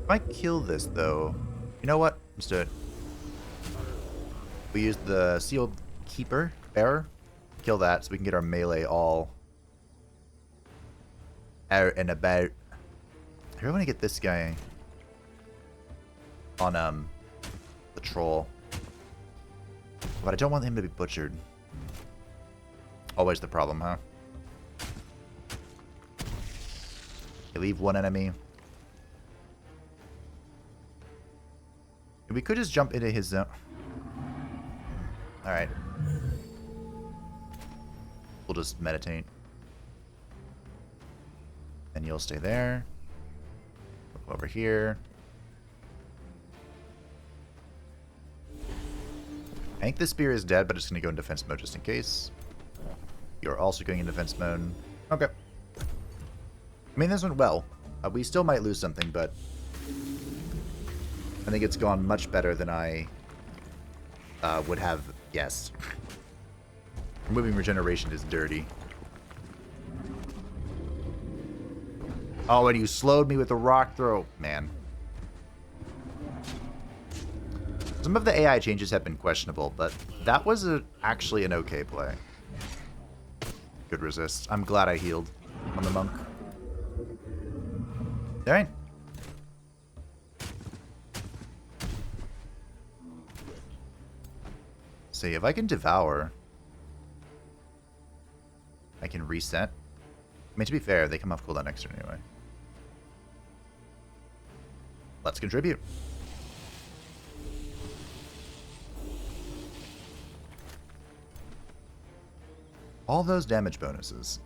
If I kill this, though... You know what? Let's do it. We use the Sealed Keeper, Bearer. Kill that so we can get our melee all out and about. I really want to get this guy on the troll. But I don't want him to be butchered. Always the problem, huh? You leave one enemy. We could just jump into his zone. Alright. We'll just meditate. And you'll stay there. Look over here. I think the spear is dead, but it's going to go in defense mode just in case. You're also going in defense mode. Okay. I mean, this went well. We still might lose something, but I think it's gone much better than I would have guessed. Removing regeneration is dirty. Oh, and you slowed me with the rock throw. Man. Some of the AI changes have been questionable, but that was actually an okay play. Good resist. I'm glad I healed on the monk. Alright. See, if I can devour, I can reset. I mean, to be fair, they come off cooldown next turn anyway. Let's contribute. All those damage bonuses.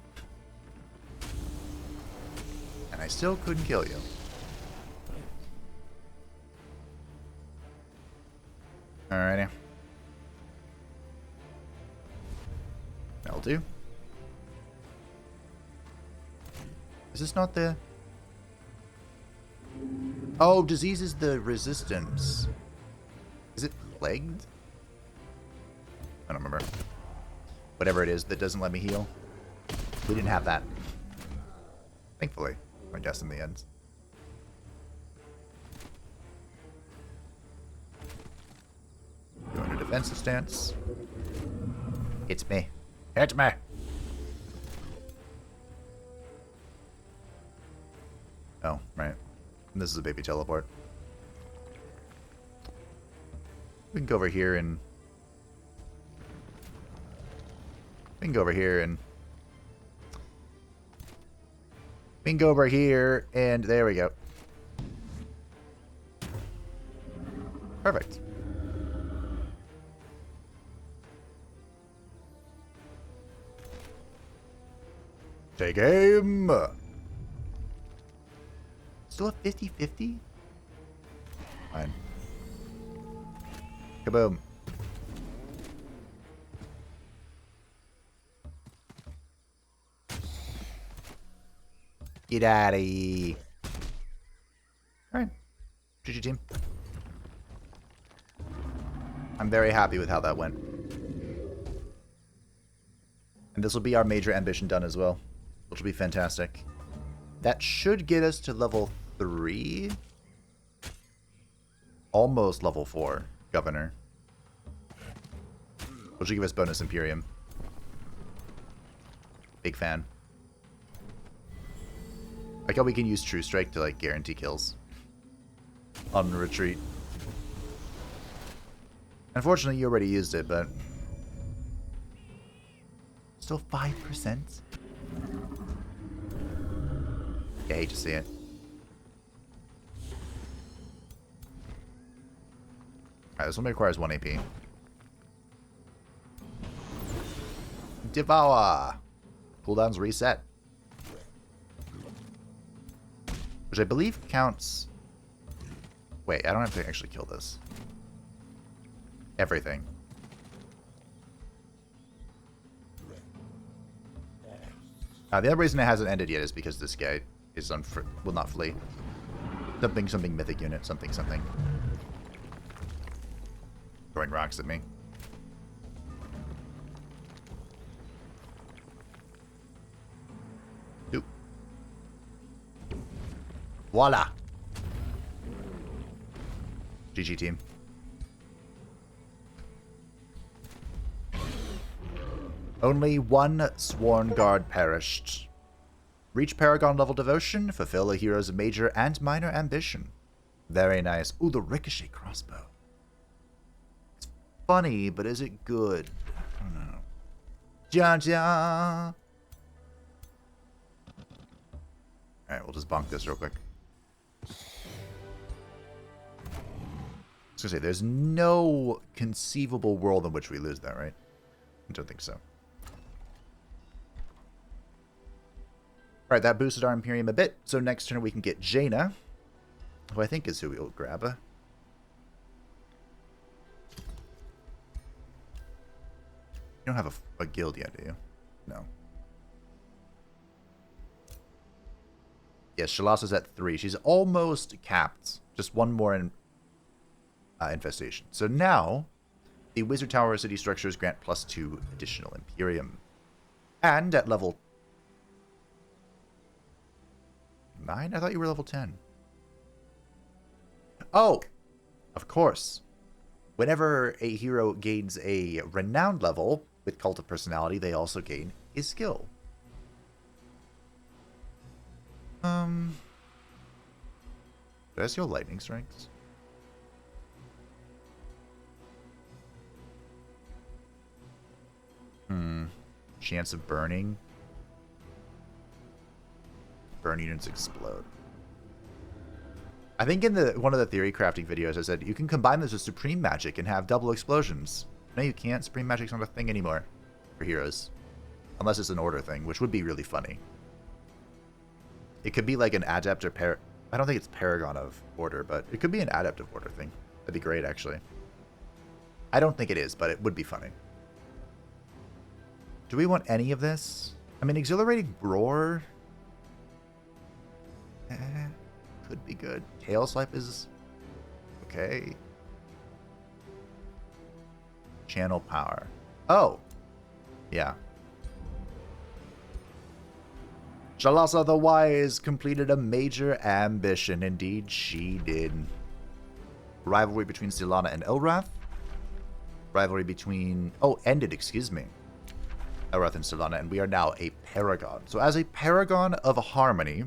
And I still couldn't kill you. Alrighty. That'll do. Is this not the... Oh, disease is the resistance. Is it plagued? I don't remember. Whatever it is that doesn't let me heal. We didn't have that. Thankfully, I guess in the end. Go into defensive stance. It's me. Hit me. Oh, right. This is a baby teleport. We can go over here and We can go over here and... We can go over here, and there we go. Perfect. Take aim! Still a 50-50? Fine. Kaboom. Get out of here. Alright. GG team. I'm very happy with how that went. And this will be our major ambition done as well, which will be fantastic. That should get us to level 3. Almost level 4, Governor. Which will give us bonus Imperium. Big fan. Like how we can use True Strike to like guarantee kills on retreat. Unfortunately, you already used it, but still 5%. Yeah, I hate to see it. Alright, this one requires 1 AP. Devour! Cooldown's reset. Which I believe counts... Wait, I don't have to actually kill this. Everything. The other reason it hasn't ended yet is because this guy is will not flee. Something mythic unit, something. Throwing rocks at me. Oop. Voila! GG team. Only one sworn guard perished. Reach Paragon level devotion. Fulfill a hero's major and minor ambition. Very nice. Ooh, the ricochet crossbow. It's funny, but is it good? I don't know. Ja. Alright, we'll just bonk this real quick. I was gonna say, there's no conceivable world in which we lose that, right? I don't think so. Alright, that boosted our Imperium a bit, so next turn we can get Jaina, who I think is who we'll grab. You don't have a guild yet, do you? No. Yes, Shalassa's at 3. She's almost capped. Just one more infestation. So now, the Wizard Tower city structures grant +2 additional Imperium. And at level 9? I thought you were level 10. Oh! Of course. Whenever a hero gains a renowned level with Cult of Personality, they also gain his skill. Did I steal lightning strikes? Chance of burning. Burn units explode. I think in one of the theory crafting videos I said you can combine this with Supreme Magic and have double explosions. No, you can't. Supreme Magic's not a thing anymore for heroes. Unless it's an order thing, which would be really funny. It could be like an adept or I don't think it's Paragon of Order, but it could be an adept of Order thing. That'd be great, actually. I don't think it is, but it would be funny. Do we want any of this? I mean, Exhilarating Roar... could be good. Tail Swipe is... okay. Channel Power. Oh! Yeah. Shalassa the Wise completed a major ambition. Indeed, she did. Rivalry between Shalana and Elrath. Rivalry between... oh, ended, excuse me. Elrath and Shalana, and we are now a Paragon. So as a Paragon of Harmony,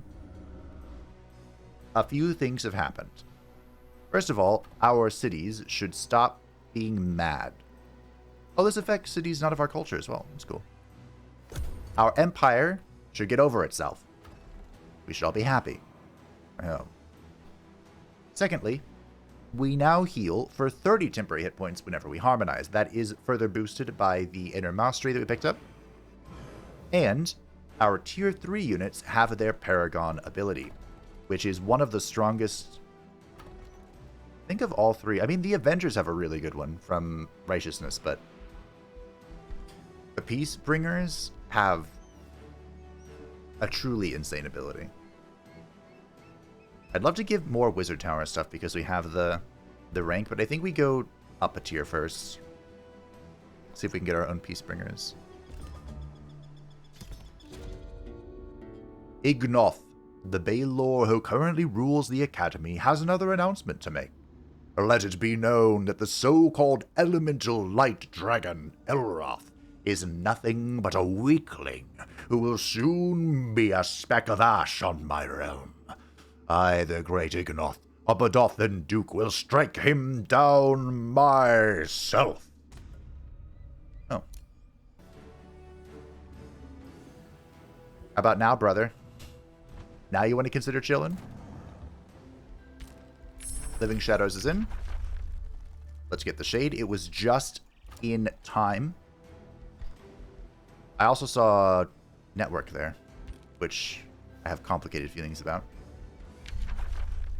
a few things have happened. First of all, our cities should stop being mad. Oh, this affects cities not of our culture as well. That's cool. Our empire should get over itself. We should all be happy. Secondly, we now heal for 30 temporary hit points whenever we harmonize. That is further boosted by the Inner Mastery that we picked up. And our Tier 3 units have their Paragon ability, which is one of the strongest... Think of all three. I mean, the Avengers have a really good one from Righteousness, but the Peacebringers have a truly insane ability. I'd love to give more Wizard Tower stuff because we have the rank, but I think we go up a tier first. See if we can get our own Peacebringers. Ignoth, the Baylor who currently rules the Academy, has another announcement to make. Let it be known that the so-called elemental light dragon, Elroth, is nothing but a weakling who will soon be a speck of ash on my realm. I, the great Ignoth, a Badothan Duke, will strike him down myself. Oh. How about now, brother? Now you want to consider chilling? Living Shadows is in. Let's get the Shade. It was just in time. I also saw Network there, which I have complicated feelings about.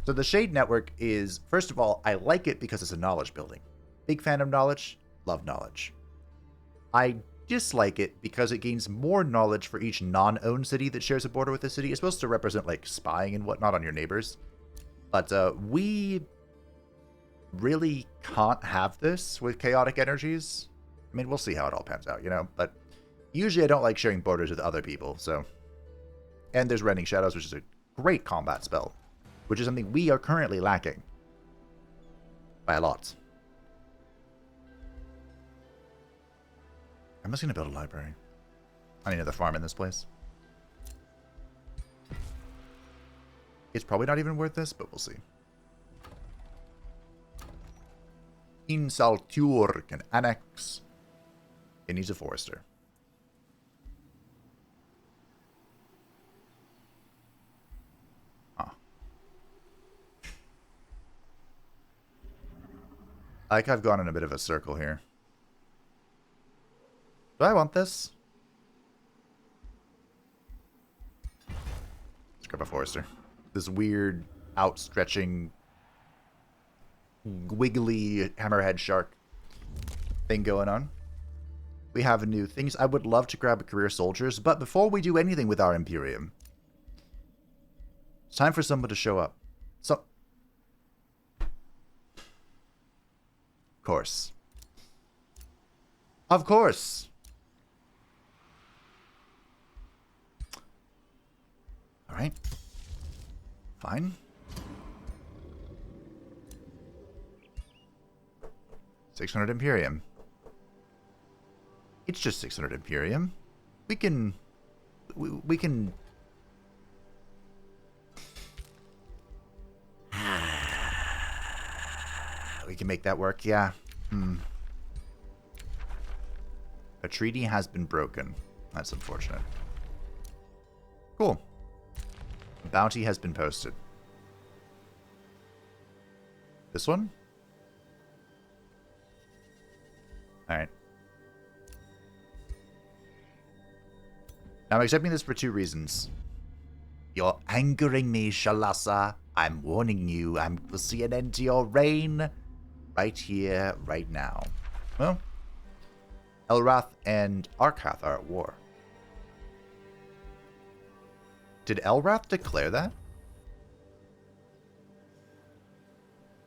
So the Shade Network is, first of all, I like it because it's a knowledge building. Big fan of knowledge, love knowledge. I dislike it because it gains more knowledge for each non-owned city that shares a border with the city. It's supposed to represent, like, spying and whatnot on your neighbors. But we really can't have this with chaotic energies. I mean, we'll see how it all pans out, you know? But usually I don't like sharing borders with other people, so... And there's Rending Shadows, which is a great combat spell, which is something we are currently lacking. By a lot. I'm just going to build a library. I need another farm in this place. It's probably not even worth this, but we'll see. Insaltur can annex. It needs a forester. Huh. I've gone in a bit of a circle here. Do I want this? Let's grab a forester. This weird, outstretching, wiggly hammerhead shark thing going on. We have new things. I would love to grab career soldiers, but before we do anything with our Imperium, it's time for someone to show up. So, of course. Of course. All right. Fine. $600 Imperium. It's just 600 Imperium. We can... We can... We can make that work, yeah. A treaty has been broken. That's unfortunate. Cool. Bounty has been posted. This one? Alright. Now I'm accepting this for two reasons. You're angering me, Shalassa. I'm warning you. We'll see an end to your reign. Right here, right now. Well, Elrath and Arkath are at war. Did Elrath declare that?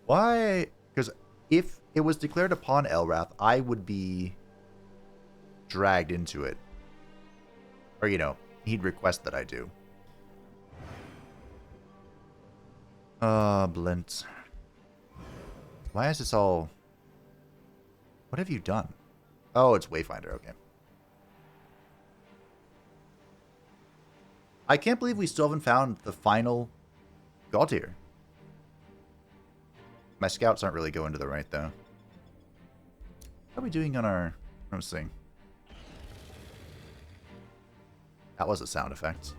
Why? Because if it was declared upon Elrath, I would be dragged into it. Or, you know, he'd request that I do. Blint. Why is this all... What have you done? Oh, it's Wayfinder, okay. I can't believe we still haven't found the final Godir. My scouts aren't really going to the right, though. How are we doing on our... Let's see. That was a sound effect.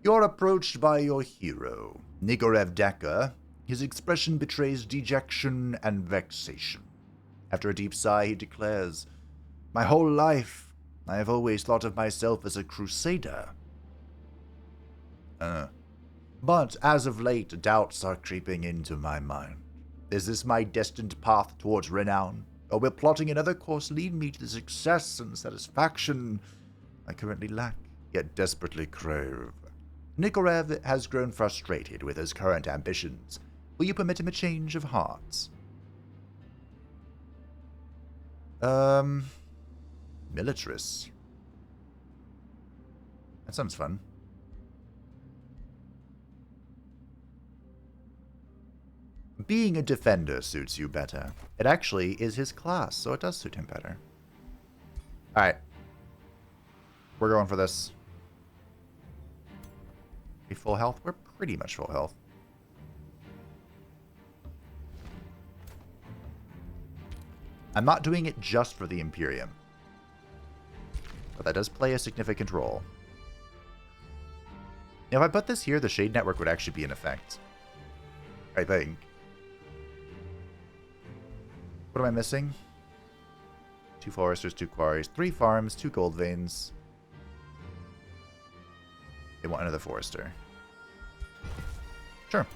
You're approached by your hero, Nigorev Decker. His expression betrays dejection and vexation. After a deep sigh, he declares, "My whole life, I have always thought of myself as a crusader. But as of late, doubts are creeping into my mind. Is this my destined path towards renown? Or will plotting another course lead me to the success and satisfaction I currently lack, yet desperately crave?" Nigorev has grown frustrated with his current ambitions. Will you permit him a change of heart? Militarist. That sounds fun. Being a defender suits you better. It actually is his class, so it does suit him better. Alright. We're going for this. Are we full health? We're pretty much full health. I'm not doing it just for the Imperium. But that does play a significant role. Now, if I put this here, the Shade Network would actually be in effect. I think. What am I missing? 2 foresters, 2 quarries, 3 farms, 2 gold veins. They want another forester. Sure.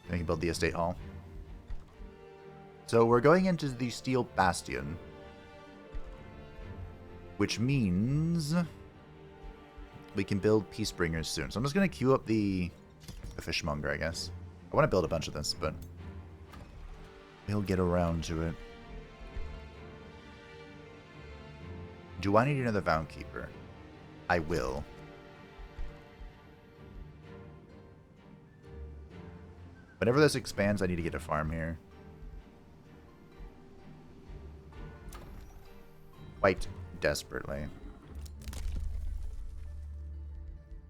Then we can build the estate hall. So we're going into the Steel Bastion, which means we can build Peacebringers soon. So I'm just going to queue up the Fishmonger, I guess. I want to build a bunch of this, but we'll get around to it. Do I need another Voundkeeper? I will. Whenever this expands, I need to get a farm here. Quite desperately.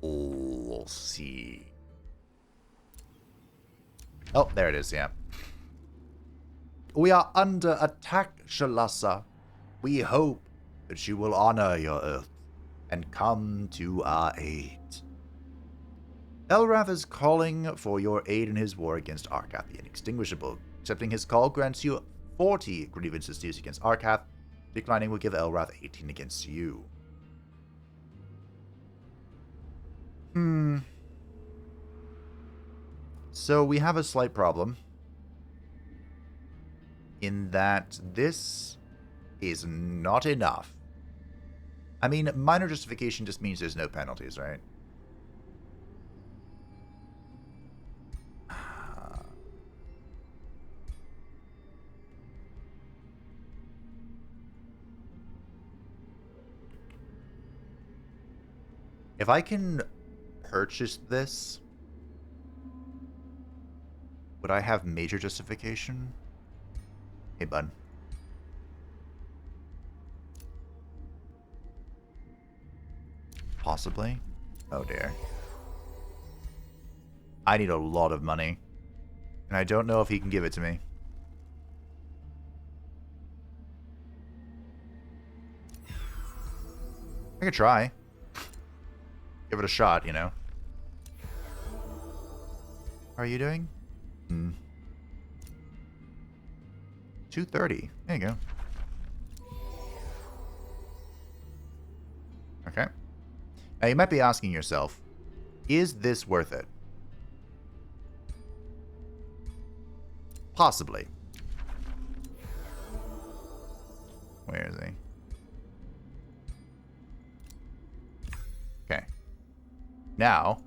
We'll see. Oh, there it is, yeah. We are under attack, Shalassa. We hope that you will honor your oath and come to our aid. Elrath is calling for your aid in his war against Arkath the Inextinguishable. Accepting his call grants you 40 grievances to use against Arkath. Declining will give Elrath 18 against you. So we have a slight problem. In that this is not enough. I mean, minor justification just means there's no penalties, right? If I can purchase this, would I have major justification? Hey, bud. Possibly. Oh, dear. I need a lot of money. And I don't know if he can give it to me. I could try. Give it a shot, you know. How are you doing? 230. There you go. Okay. Now you might be asking yourself, is this worth it? Possibly. Where is he? Okay. Now,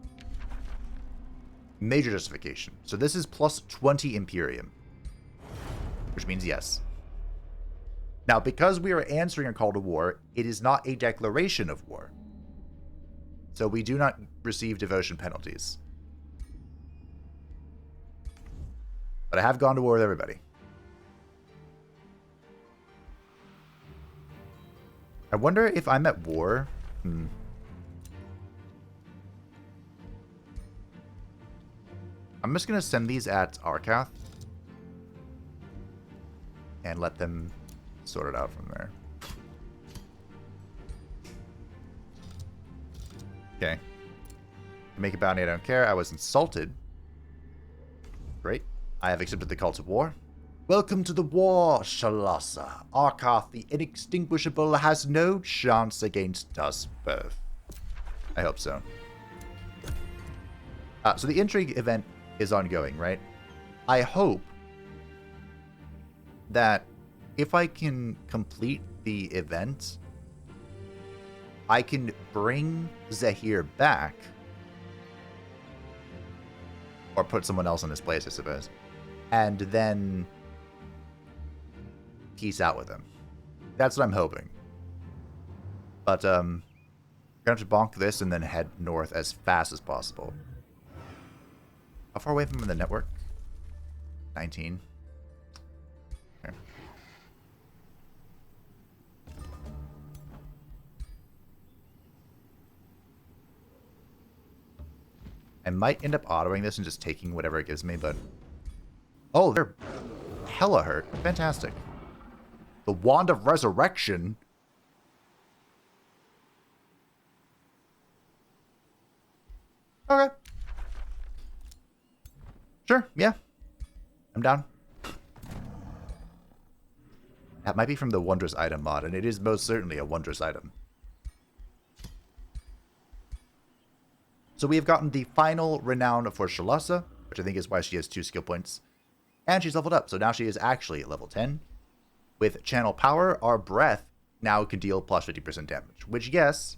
major justification. So this is plus 20 Imperium, which means yes. Now, because we are answering a call to war, it is not a declaration of war. So we do not receive devotion penalties. But I have gone to war with everybody. I wonder if I'm at war. I'm just going to send these at Arkath. and let them sort it out from there. Okay. Make a bounty, I don't care. I was insulted. Great. I have accepted the call to war. Welcome to the war, Shalassa. Arkoth the Inextinguishable has no chance against us both. I hope so. So the Intrigue event is ongoing, right? I hope that if I can complete the event, I can bring Zahir back. Or put someone else in his place, I suppose. And then peace out with him. That's what I'm hoping. But, I'm gonna have to bonk this and then head north as fast as possible. How far away from the network? 19. Okay. I might end up autoing this and just taking whatever it gives me, but... Oh, they're hella hurt. Fantastic. The Wand of Resurrection? Okay. Sure, yeah. I'm down. That might be from the Wondrous item mod, and it is most certainly a Wondrous item. So we have gotten the final renown for Shalassa, which I think is why she has 2 skill points. And she's leveled up, so now she is actually at level 10. With Channel Power, our breath now can deal plus 50% damage, which, yes,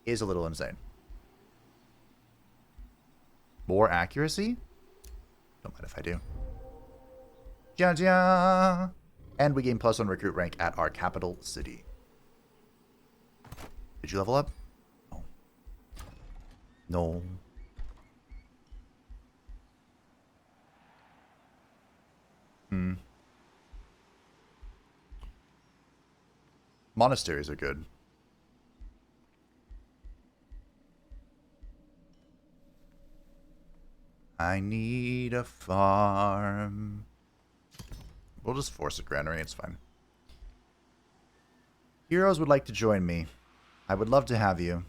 is a little insane. More accuracy? Don't mind if I do. Ja-ja! And we gain +1 recruit rank at our capital city. Did you level up? No. Monasteries are good. I need a farm. We'll just force a granary, it's fine. Heroes would like to join me. I would love to have you.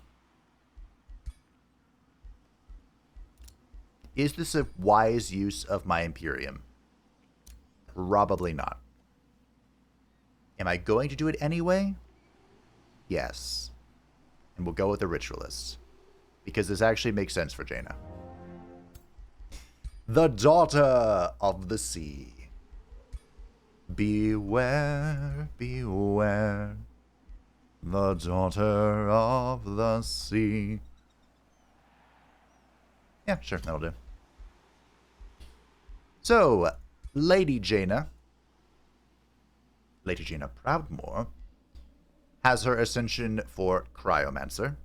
Is this a wise use of my Imperium? Probably not. Am I going to do it anyway? Yes. And we'll go with the Ritualist. Because this actually makes sense for Jaina. The Daughter of the Sea. Beware, beware. The Daughter of the Sea. Yeah, sure, that'll do. So, Lady Jaina Proudmoore has her ascension for Cryomancer.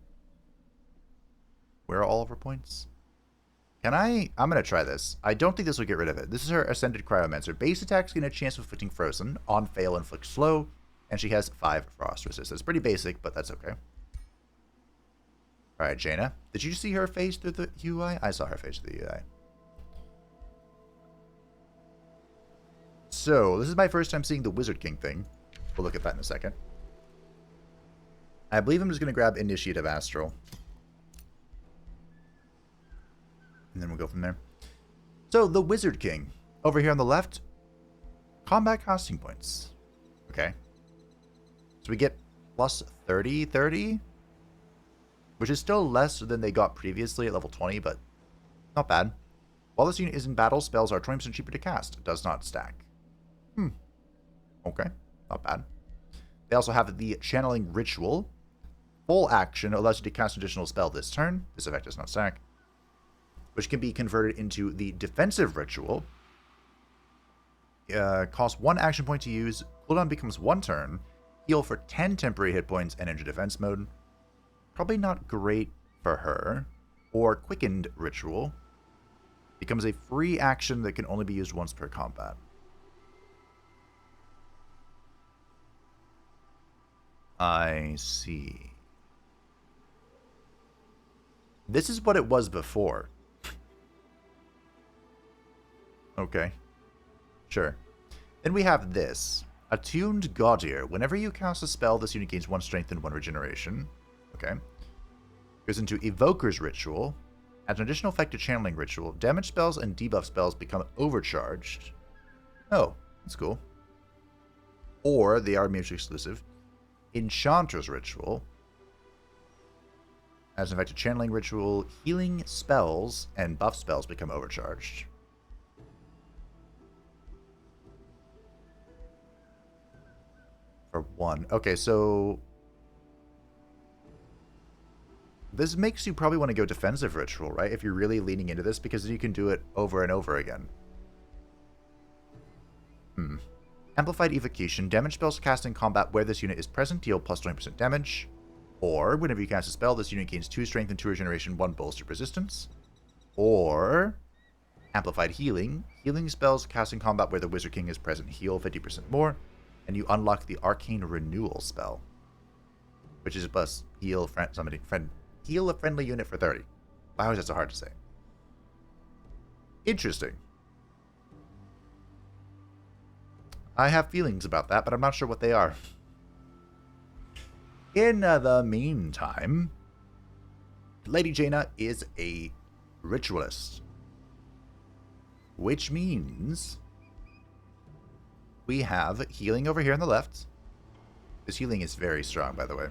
Where are all of her points? I'm going to try this. I don't think this will get rid of it. This is her Ascended Cryomancer. Base attacks gain a chance of inflicting Frozen. On fail, inflict Slow. And she has 5 Frost resistance. Pretty basic, but that's okay. Alright, Jaina. Did you see her face through the UI? I saw her face through the UI. So, this is my first time seeing the Wizard King thing. We'll look at that in a second. I believe I'm just going to grab Initiative Astral. And then we'll go from there. So, the Wizard King. Over here on the left, combat costing points. Okay. So we get plus 30, which is still less than they got previously at level 20, but not bad. While this unit is in battle, spells are 20% cheaper to cast. It does not stack. Okay, not bad. They also have the Channeling Ritual. Full action allows you to cast an additional spell this turn. This effect does not stack. Which can be converted into the Defensive Ritual. Costs 1 action point to use. Cooldown becomes 1 turn. Heal for 10 temporary hit points and enter defense mode. Probably not great for her. Or Quickened Ritual. Becomes a free action that can only be used once per combat. I see. This is what it was before. Okay. Sure. Then we have this. Attuned Godir. Whenever you cast a spell, this unit gains 1 strength and 1 regeneration. Okay. Goes into Evoker's Ritual. Adds an additional effect to Channeling Ritual. Damage spells and debuff spells become overcharged. Oh, that's cool. Or, they are mutually exclusive. Enchanter's Ritual. Adds an effect to Channeling Ritual. Healing spells and buff spells become overcharged. For 1. Okay, so this makes you probably want to go Defensive Ritual, right? If you're really leaning into this, because you can do it over and over again. Amplified Evocation. Damage spells cast in combat where this unit is present deal plus 20% damage. Or, whenever you cast a spell, this unit gains 2 strength and 2 regeneration, 1 bolster resistance. Or, Amplified Healing. Healing spells cast in combat where the Wizard King is present heal 50% more. And you unlock the Arcane Renewal spell, which is plus heal heal a friendly unit for 30. Why is that so hard to say? Interesting. I have feelings about that, but I'm not sure what they are. In the meantime, Lady Jaina is a ritualist, which means we have healing over here on the left. This healing is very strong, by the way.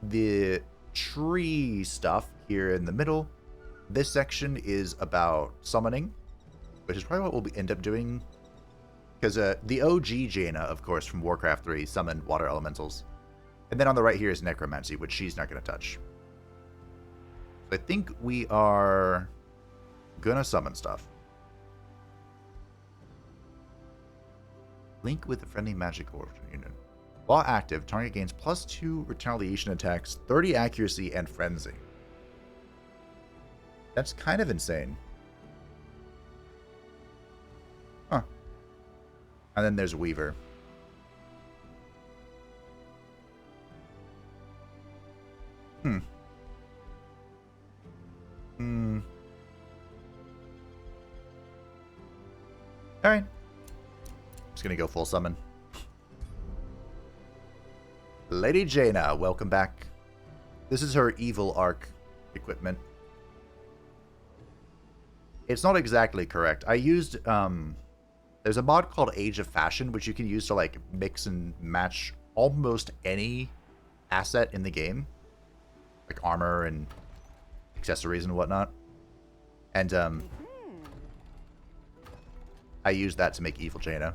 The tree stuff here in the middle. This section is about summoning, which is probably what we'll end up doing. Because the OG Jaina, of course, from Warcraft 3, summoned water elementals. And then on the right here is Necromancy, which she's not going to touch. So I think we are going to summon stuff. Link with a friendly magic order unit. While active, target gains +2 retaliation attacks, 30 accuracy, and frenzy. That's kind of insane. Huh. And then there's Weaver. Alright. Just gonna go full summon. Lady Jaina, welcome back. This is her evil arc equipment. It's not exactly correct. I used, there's a mod called Age of Fashion, which you can use to, like, mix and match almost any asset in the game. Like armor and accessories and whatnot. And, I used that to make evil Jaina.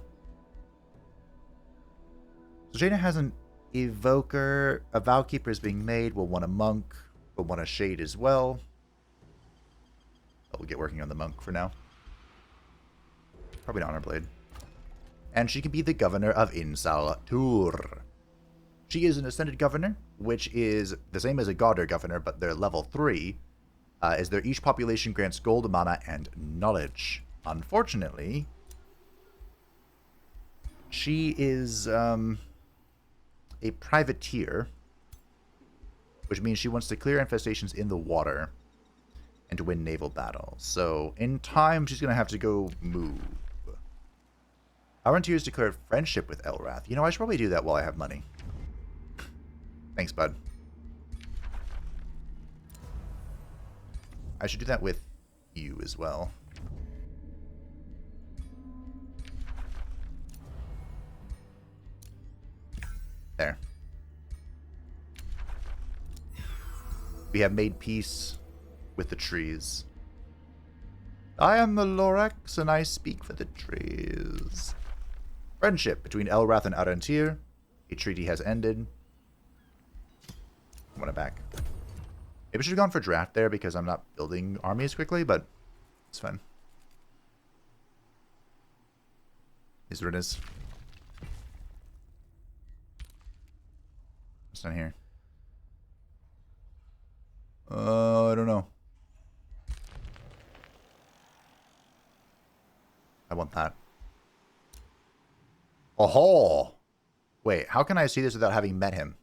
So Jaina has an Evoker, a Vowkeeper is being made, we'll want a Monk, we'll want a Shade as well. But we'll get working on the Monk for now. Probably an Honor Blade. And she can be the Governor of Insal-Tur. She is an Ascended Governor, which is the same as a Godir Governor, but they're level 3, as their each population grants gold, mana, and knowledge. Unfortunately, she is a privateer, which means she wants to clear infestations in the water and to win naval battles. So in time, she's going to have to go move. Our Frontiers declared friendship with Elrath. You know, I should probably do that while I have money. Thanks, bud. I should do that with you as well. There. We have made peace with the trees. I am the Lorax, and I speak for the trees. Friendship between Elrath and Arantir. A treaty has ended. I want it back. Maybe I should have gone for draft there because I'm not building armies quickly, but it's fine. Is what it is. What's down here? I don't know. I want that. Oh! Wait, how can I see this without having met him?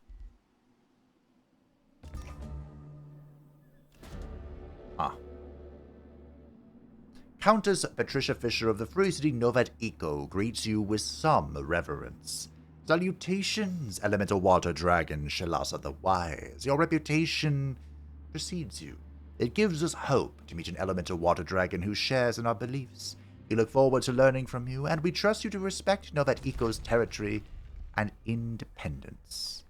Countess Patricia Fisher of the Free City Novat Eco greets you with some reverence. Salutations, Elemental Water Dragon Shalassa the Wise. Your reputation precedes you. It gives us hope to meet an Elemental Water Dragon who shares in our beliefs. We look forward to learning from you, and we trust you to respect Novat Eco's territory and independence.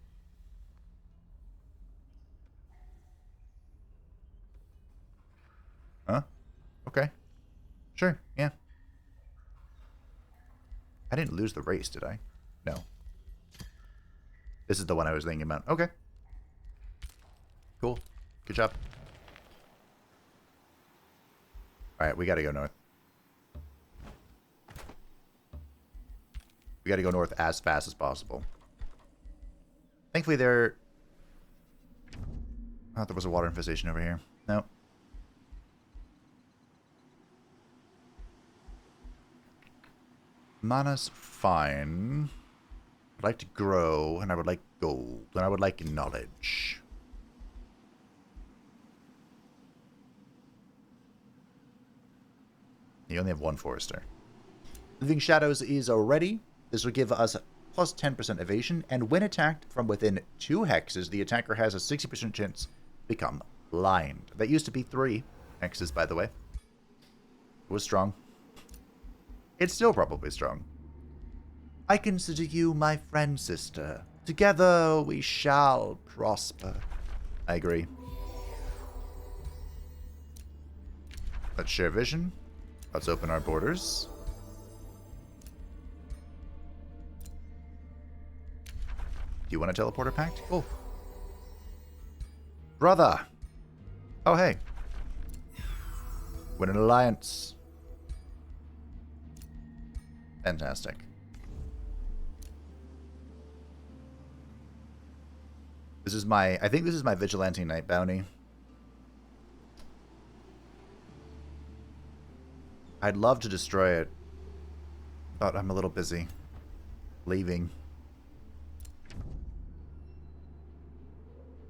Huh? Okay. Sure, yeah. I didn't lose the race, did I? No. This is the one I was thinking about. Okay. Cool. Good job. Alright, we gotta go north. We gotta go north as fast as possible. Thankfully there... I thought there was a water infestation over here. No. Mana's fine. I'd like to grow, and I would like gold, and I would like knowledge. You only have one forester. Living Shadows is already. This will give us plus 10% evasion, and when attacked from within 2 hexes, the attacker has a 60% chance to become blind. That used to be 3 hexes, by the way. It was strong. It's still probably strong. I consider you my friend, sister. Together we shall prosper. I agree. Let's share vision. Let's open our borders. Do you want a teleporter pact? Cool. Brother! Oh, hey. Win an alliance. Fantastic. This is my... I think this is my Vigilante Knight bounty. I'd love to destroy it, but I'm a little busy. Leaving.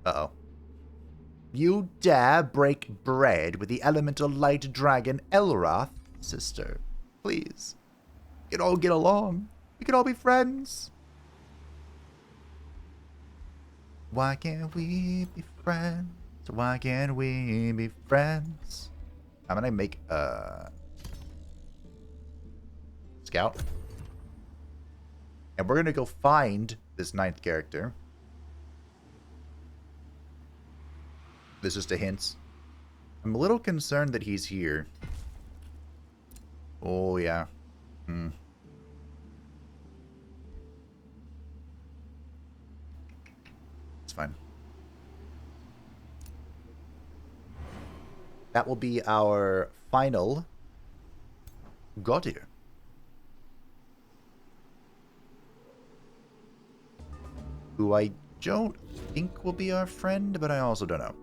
Uh-oh. You dare break bread with the elemental light dragon Elrath, sister. Please. We can all get along. We can all be friends. Why can't we be friends? Why can't we be friends? I'm gonna make a scout. And we're gonna go find this 9th character. This is just a hint. I'm a little concerned that he's here. Oh, yeah. It's fine. That will be our final Godir. Who I don't think will be our friend, but I also don't know.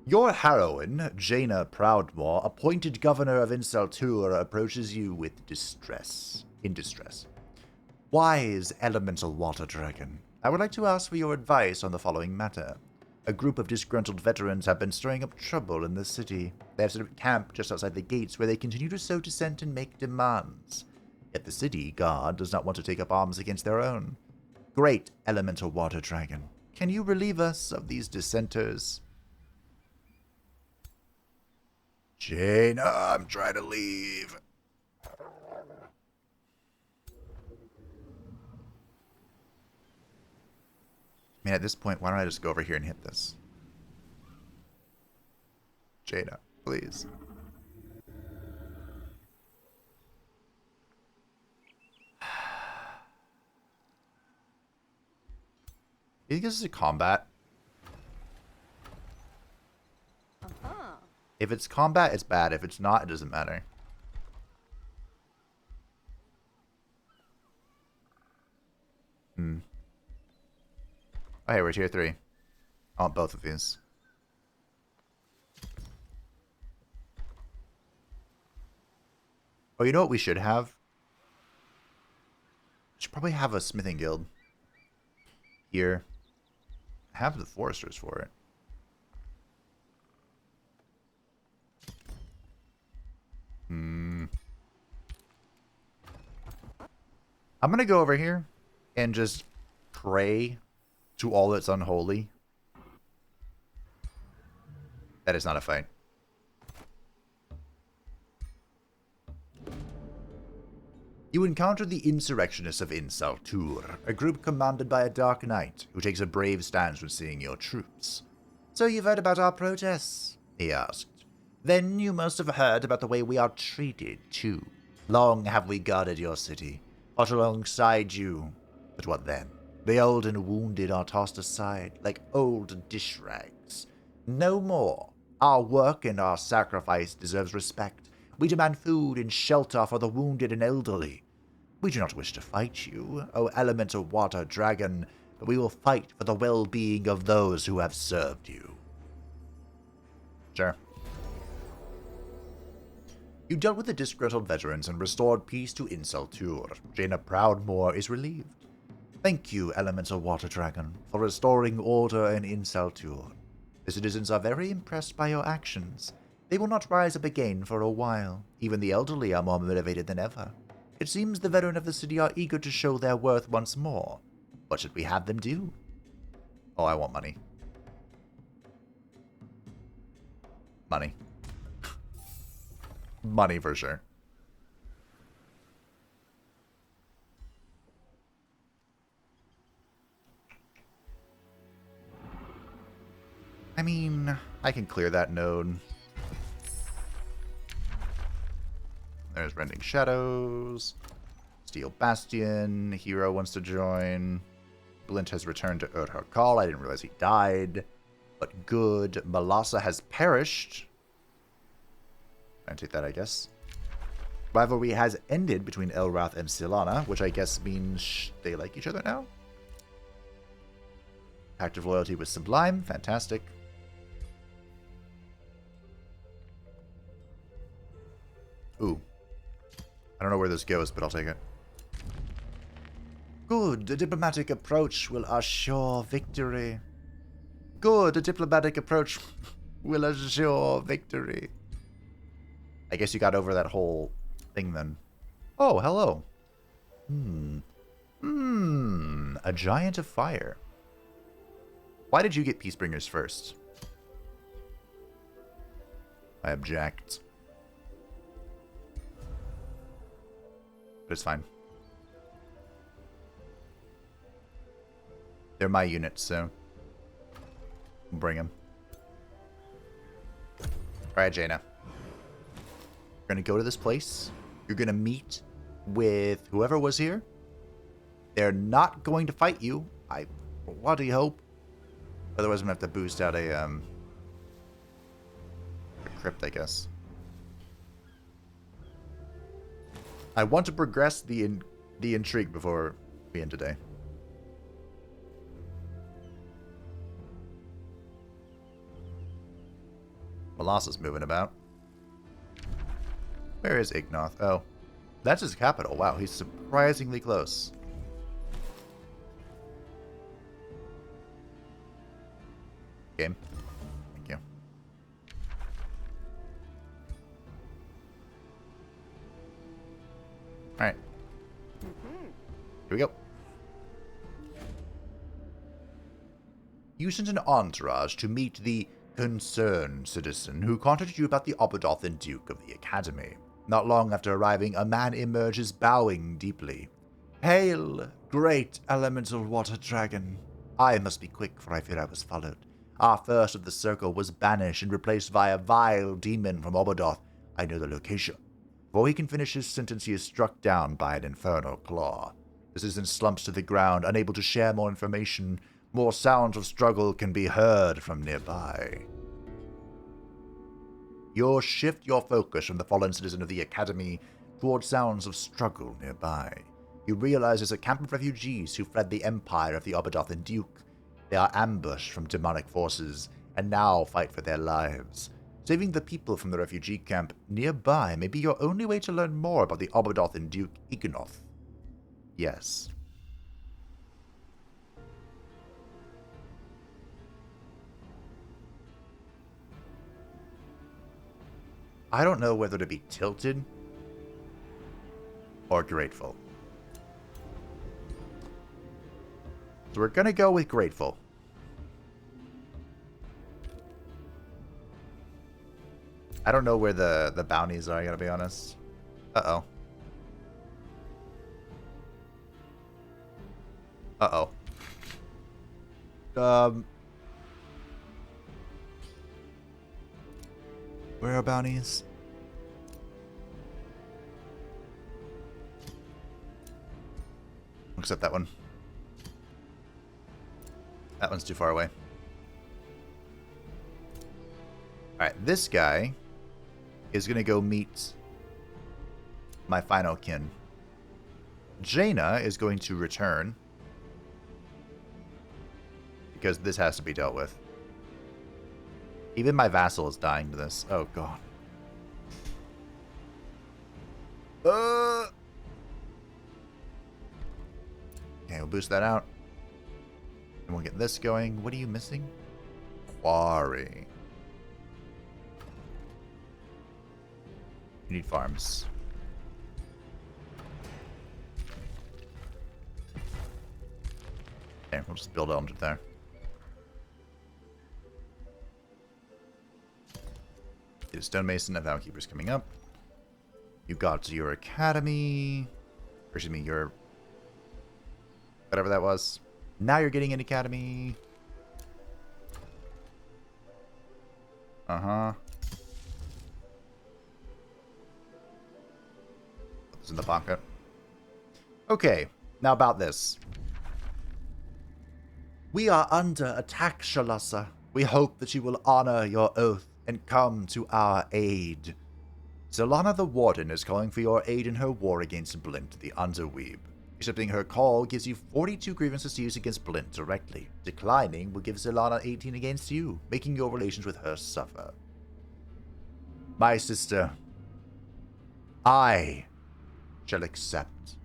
Your heroine, Jaina Proudmore, appointed governor of Insaltur, approaches you with distress. In distress. Wise elemental water dragon, I would like to ask for your advice on the following matter. A group of disgruntled veterans have been stirring up trouble in the city. They have set up camp just outside the gates where they continue to sow dissent and make demands. Yet the city guard does not want to take up arms against their own. Great elemental water dragon, can you relieve us of these dissenters? Jaina, I'm trying to leave. Man, at this point, why don't I just go over here and hit this? Jaina, please. You think this is a combat? If it's combat, it's bad. If it's not, it doesn't matter. Oh, hey, we're tier 3. I want both of these. Oh, you know what we should have? We should probably have a smithing guild. Here. I have the foresters for it. I'm gonna go over here and just pray to all that's unholy. That is not a fight. You encounter the insurrectionists of Insaltur, a group commanded by a Dark Knight who takes a brave stance when seeing your troops. So you've heard about our protests? He asked. Then you must have heard about the way we are treated, too. Long have we guarded your city, fought alongside you. But what then? The old and wounded are tossed aside like old dish rags. No more. Our work and our sacrifice deserves respect. We demand food and shelter for the wounded and elderly. We do not wish to fight you, O elemental water dragon, but we will fight for the well-being of those who have served you. Sure. You dealt with the disgruntled veterans and restored peace to Insaltur. Jaina Proudmoore is relieved. Thank you, elemental water dragon, for restoring order in Insaltur. The citizens are very impressed by your actions. They will not rise up again for a while. Even the elderly are more motivated than ever. It seems the veterans of the city are eager to show their worth once more. What should we have them do? Oh, I want money. Money. Money for sure. I mean, I can clear that node. There's Rending Shadows. Steel Bastion. Hero wants to join. Blint has returned to Urdhar Call. I didn't realize he died. But good. Shalassa has perished. I'll take that, I guess. Rivalry has ended between Elrath and Silana, which I guess means they like each other now. Pact of Loyalty with Sublime. Fantastic. Ooh. I don't know where this goes, but I'll take it. Good. A diplomatic approach will assure victory. Good. A diplomatic approach will assure victory. I guess you got over that whole thing then. Oh, hello. A giant of fire. Why did you get Peacebringers first? I object. But it's fine. They're my units, so bring them. Alright, Jaina. You're gonna go to this place. You're gonna meet with whoever was here. They're not going to fight you. I bloody hope. Otherwise, I'm gonna have to boost out a crypt, I guess. I want to progress the intrigue before we end today. Shalassa's moving about. Where is Ignoth? Oh, that's his capital. Wow, he's surprisingly close. Game. Thank you. Alright. Here we go. You sent an entourage to meet the concerned citizen who contacted you about the Oberdothan Duke of the Academy. Not long after arriving, a man emerges bowing deeply. Hail, great elemental water dragon. I must be quick, for I fear I was followed. Our first of the circle was banished and replaced by a vile demon from Oberdoth. I know the location. Before he can finish his sentence, he is struck down by an infernal claw. The citizen slumps to the ground, unable to share more information. More sounds of struggle can be heard from nearby. You shift your focus from the fallen citizen of the Academy towards sounds of struggle nearby. You realize there's a camp of refugees who fled the empire of the Oberdothan Duke. They are ambushed from demonic forces and now fight for their lives. Saving the people from the refugee camp nearby may be your only way to learn more about the Oberdothan Duke Ignoth. Yes. I don't know whether to be tilted or grateful. So we're gonna go with grateful. I don't know where the bounties are, I gotta be honest. Uh-oh. Uh-oh. Where are bounties? Except that one. That one's too far away. Alright, this guy is gonna go meet my final kin. Jaina is going to return, because this has to be dealt with. Even my vassal is dying to this. Oh, God. Okay, we'll boost that out. And we'll get this going. What are you missing? Quarry. You need farms. Okay, we'll just build under there. The stonemason and Valkeeper's coming up. You got your academy. Or excuse me, your... whatever that was. Now you're getting an academy. Uh-huh. Put this in the pocket. Okay, now about this. We are under attack, Shalassa. We hope that you will honor your oath and come to our aid. Zelana the Warden is calling for your aid in her war against Blint, the Underweeb. Accepting her call gives you 42 grievances to use against Blint directly. Declining will give Zelana 18 against you, making your relations with her suffer. My sister, I shall accept.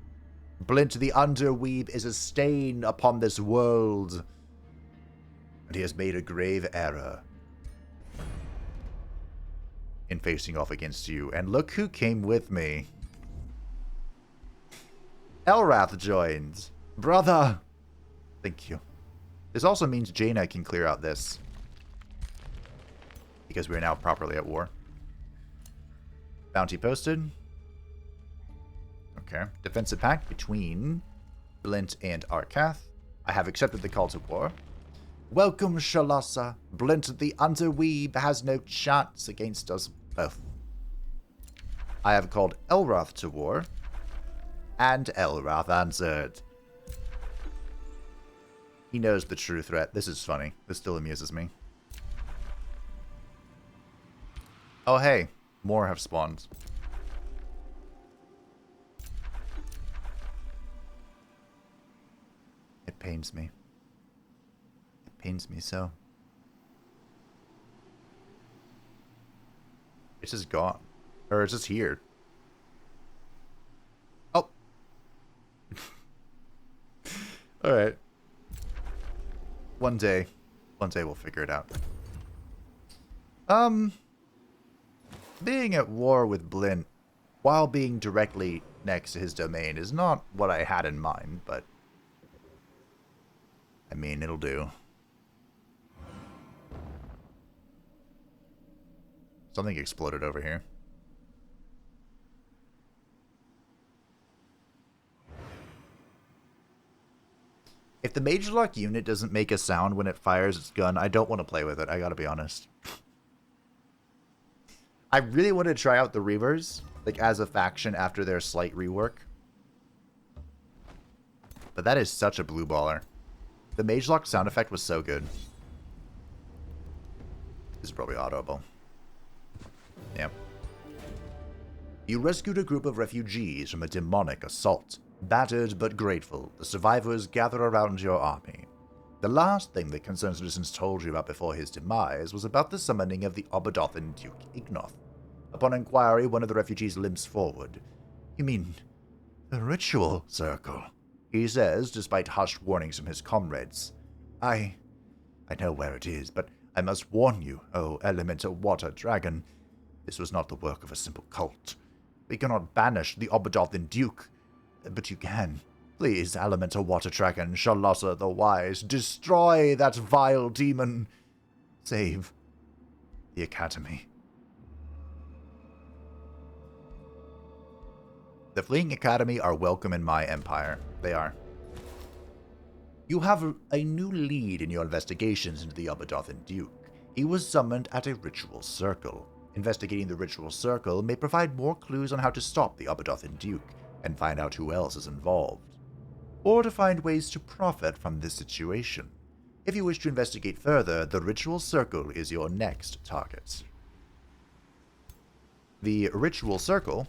Blint the Underweeb is a stain upon this world, and he has made a grave error in facing off against you. And look who came with me. Elrath joined. Brother! Thank you. This also means Jaina can clear out this, because we're now properly at war. Bounty posted. Okay. Defensive pact between Blint and Arcath. I have accepted the call to war. Welcome, Shalassa. Blint the Underweeb has no chance against us both. I have called Elrath to war, and Elrath answered. He knows the true threat. This is funny. This still amuses me. Oh, hey. More have spawned. It pains me. It pains me so. It's just gone. Or it's just here. Oh. Alright. One day we'll figure it out. Being at war with Blint while being directly next to his domain is not what I had in mind, but I mean, it'll do. Something exploded over here. If the Mage Lock unit doesn't make a sound when it fires its gun, I don't want to play with it, I gotta be honest. I really want to try out the Reavers, like, as a faction after their slight rework. But that is such a blue baller. The Mage Lock sound effect was so good. This is probably audible. Yep. You rescued a group of refugees from a demonic assault. Battered but grateful, the survivors gather around your army. The last thing the concerned citizens told you about before his demise was about the summoning of the Obadothan Duke Ignoth. Upon inquiry, one of the refugees limps forward. You mean the ritual circle? He says, despite hushed warnings from his comrades. I know where it is, but I must warn you, O elemental water dragon. This was not the work of a simple cult. We cannot banish the Obadothan Duke, but you can. Please, elemental water dragon, Shalassa the Wise, destroy that vile demon. Save the Academy. The fleeing Academy are welcome in my empire. They are. You have a new lead in your investigations into the Oberdothan Duke. He was summoned at a ritual circle. Investigating the ritual circle may provide more clues on how to stop the Oberdothan Duke and find out who else is involved, or to find ways to profit from this situation. If you wish to investigate further, the ritual circle is your next target. The ritual circle.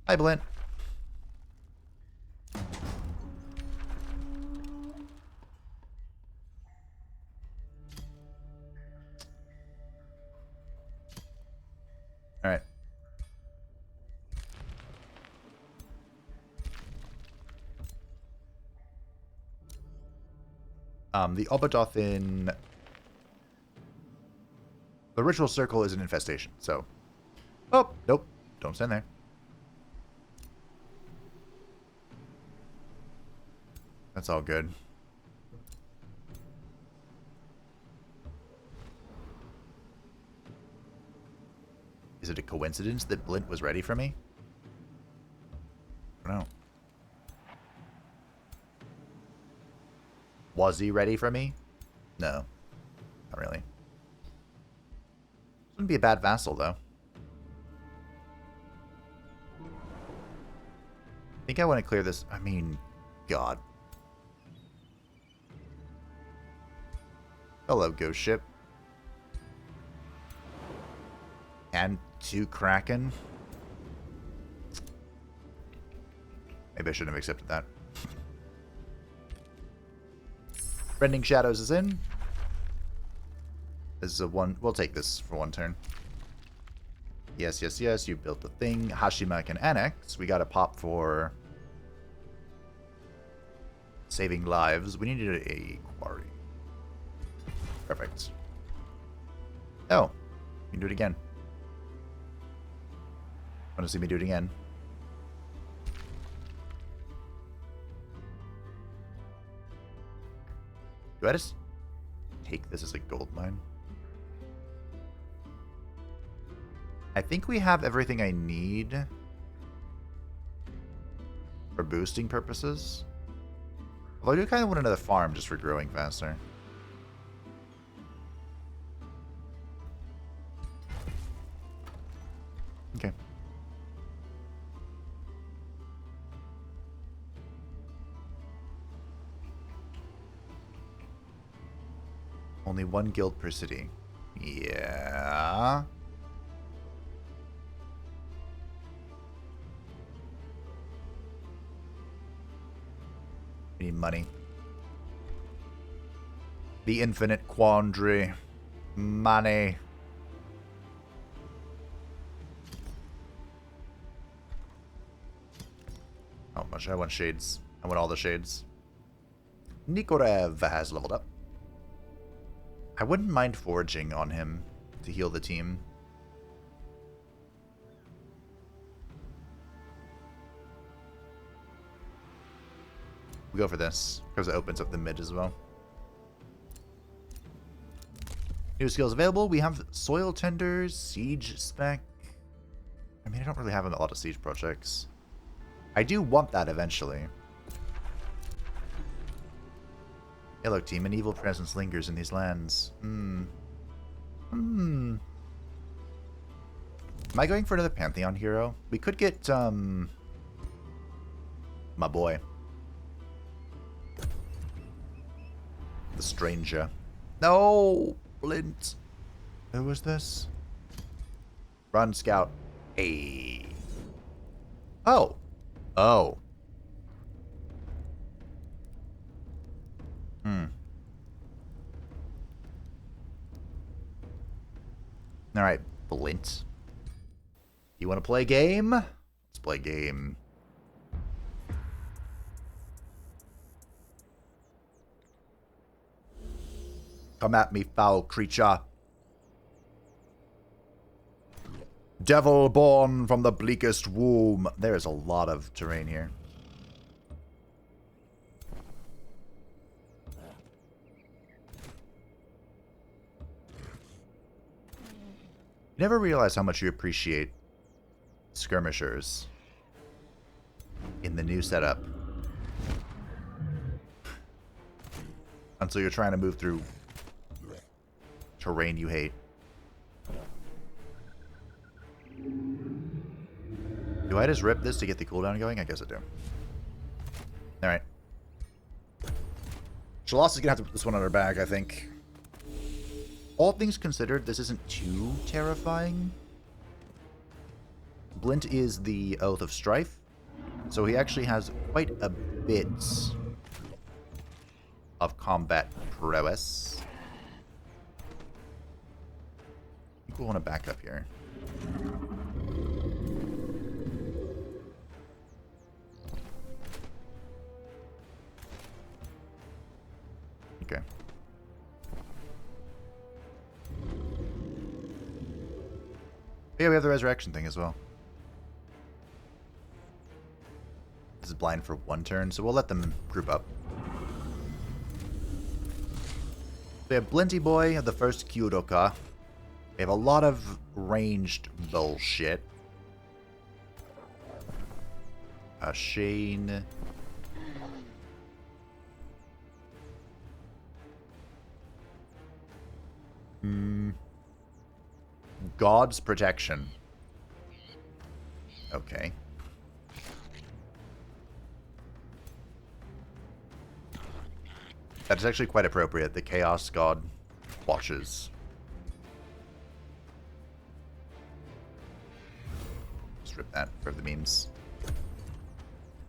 Hi, Blint. All right. The Oberdothan... The ritual circle is an infestation, so... Oh, nope. Don't stand there. That's all good. Is it a coincidence that Blint was ready for me? I don't know. Was he ready for me? No. Not really. Wouldn't be a bad vassal, though. I think I want to clear this. I mean, God. Hello, ghost ship. And 2 Kraken. Maybe I shouldn't have accepted that. Rending Shadows is in. This is a one. We'll take this for 1 turn. Yes, yes, yes. You built the thing. Hashima can annex. We got a pop for saving lives. We needed a quarry. Perfect. Oh, you can do it again. Want to see me do it again? Do I just take this as a gold mine? I think we have everything I need for boosting purposes. Although I do kind of want another farm just for growing faster. Okay. Only 1 guild per city. Yeah. We need money. The infinite quandary. Money. How much? I want shades. I want all the shades. Nikorev has leveled up. I wouldn't mind foraging on him to heal the team. We go for this, because it opens up the mid as well. New skills available. We have Soil Tenders, Siege Spec. I mean, I don't really have a lot of Siege projects. I do want that eventually. Hey, look, team. An evil presence lingers in these lands. Am I going for another Pantheon hero? We could get, my boy. The Stranger. No! Blint. Who was this? Run, Scout. Hey. Oh. Oh. Alright, Blint. You want to play a game? Let's play a game. Come at me, foul creature. Devil born from the bleakest womb. There is a lot of terrain here. You never realize how much you appreciate skirmishers in the new setup until you're trying to move through terrain you hate. Do I just rip this to get the cooldown going? I guess I do. Alright. Shalassa's gonna have to put this one on her back, I think. All things considered, this isn't too terrifying. Blint is the Oath of Strife, so he actually has quite a bit of combat prowess. I think we'll want to back up here. Okay. Yeah, we have the resurrection thing as well. This is blind for one turn, so we'll let them group up. We have Blinty Boy of the first Kyudoka. We have a lot of ranged bullshit. Ashan. God's Protection. Okay. That's actually quite appropriate. The Chaos God watches. Just rip that for the memes.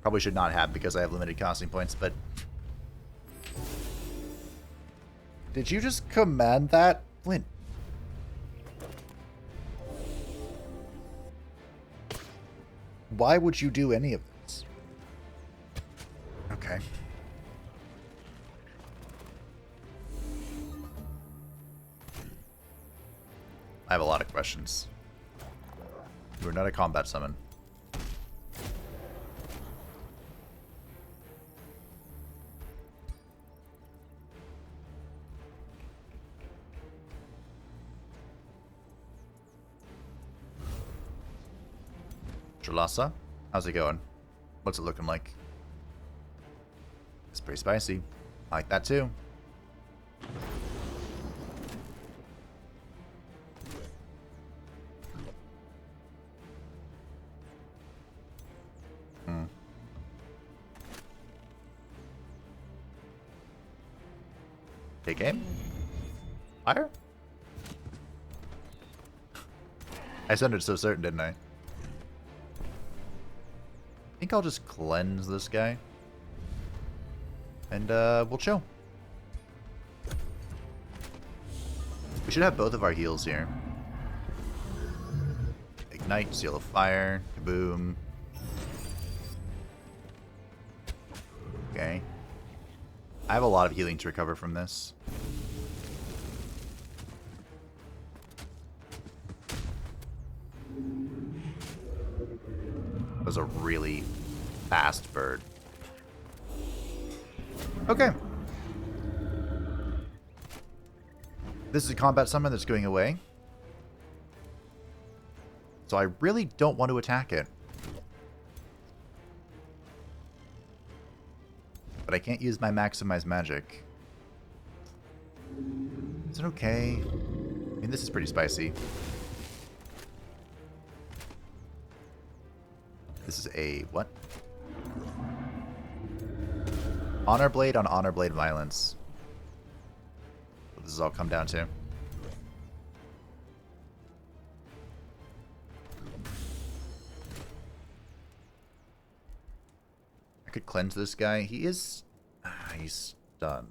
Probably should not have because I have limited casting points, but... Did you just command that? Flint. Why would you do any of this? Okay. I have a lot of questions. We're not a combat summon. Shalassa, how's it going? What's it looking like? It's pretty spicy. I like that too. Take aim. Fire? I sounded so certain, didn't I? I think I'll just cleanse this guy. And we'll chill. We should have both of our heals here. Ignite, Seal of Fire, kaboom. Okay. I have a lot of healing to recover from this. That was a really fast bird. Okay. This is a combat summon that's going away. So I really don't want to attack it. But I can't use my maximized magic. Is it okay? I mean, this is pretty spicy. This is a what? Honor Blade on Honor Blade violence. What this has all come down to. I could cleanse this guy. He is... he's stunned.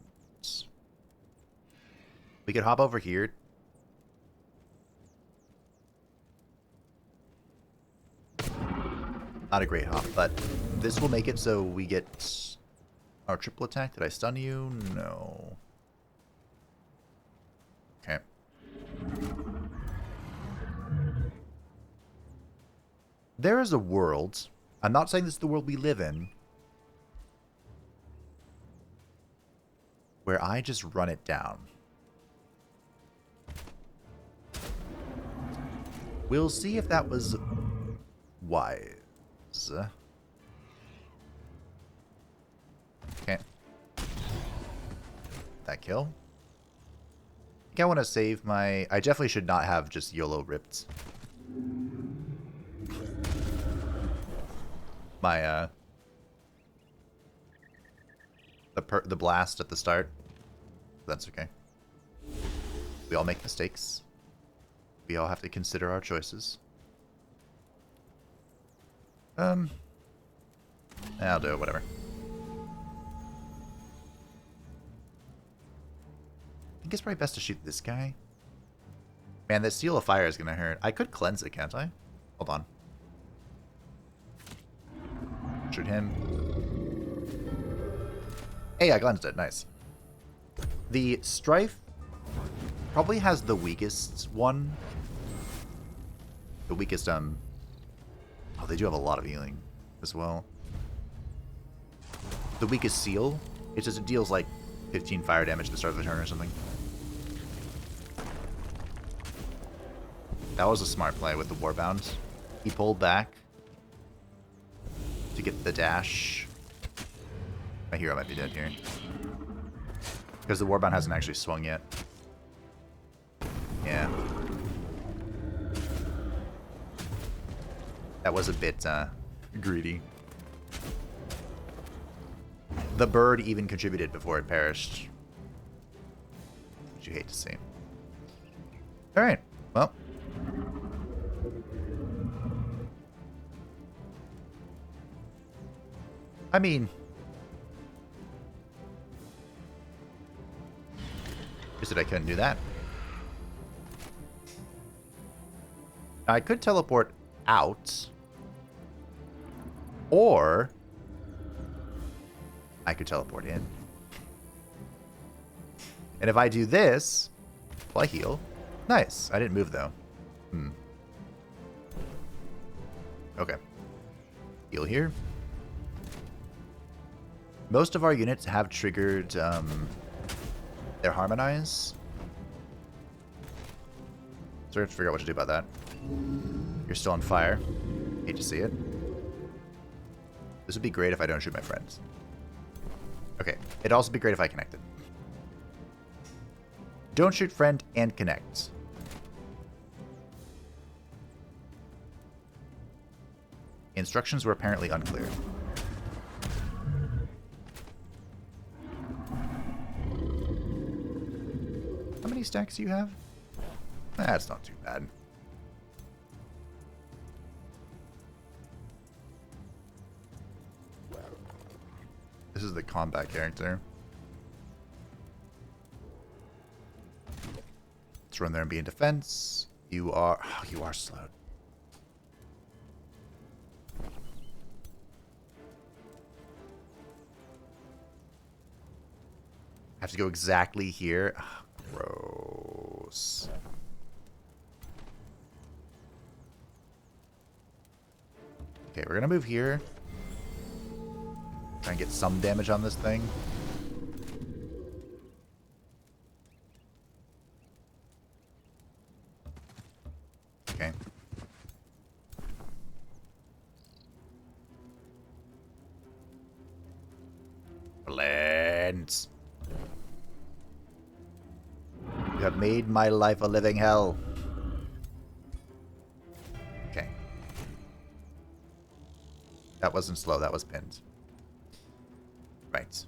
We could hop over here. Not a great hop, but this will make it so we get our triple attack. Did I stun you? No. Okay. There is a world. I'm not saying this is the world we live in. Where I just run it down. We'll see if that was wise. Okay. That kill. I think I want to save my... I definitely should not have just YOLO ripped my, the blast at the start. That's okay. We all make mistakes. We all have to consider our choices. I'll do it, whatever. I think it's probably best to shoot this guy. Man, that Seal of Fire is gonna hurt. I could cleanse it, can't I? Hold on. Shoot him. Hey, I cleansed it. Nice. The Strife probably has the weakest one. The weakest, oh, they do have a lot of healing as well. The weakest Seal. It's just, it deals like 15 fire damage at the start of the turn or something. That was a smart play with the Warbound. He pulled back to get the dash. My hero might be dead here. Because the Warbound hasn't actually swung yet. Yeah. That was a bit greedy. The bird even contributed before it perished. Which you hate to see. Alright, well. I mean... just that I couldn't do that. I could teleport out. Or... I could teleport in. And if I do this, will I heal? Nice. I didn't move, though. Okay. Heal here. Most of our units have triggered their Harmonize. So we have to figure out what to do about that. You're still on fire. Hate to see it. This would be great if I don't shoot my friends. Okay, it'd also be great if I connected. Don't shoot friend and connect. Instructions were apparently unclear. How many stacks do you have? That's not too bad. This is the combat character. Let's run there and be in defense. You are... oh, you are slowed. Have to go exactly here. Oh, gross. Okay, we're gonna move here. Try and get some damage on this thing. Okay. Blends. You have made my life a living hell. Okay. That wasn't slow, that was pinned. Right.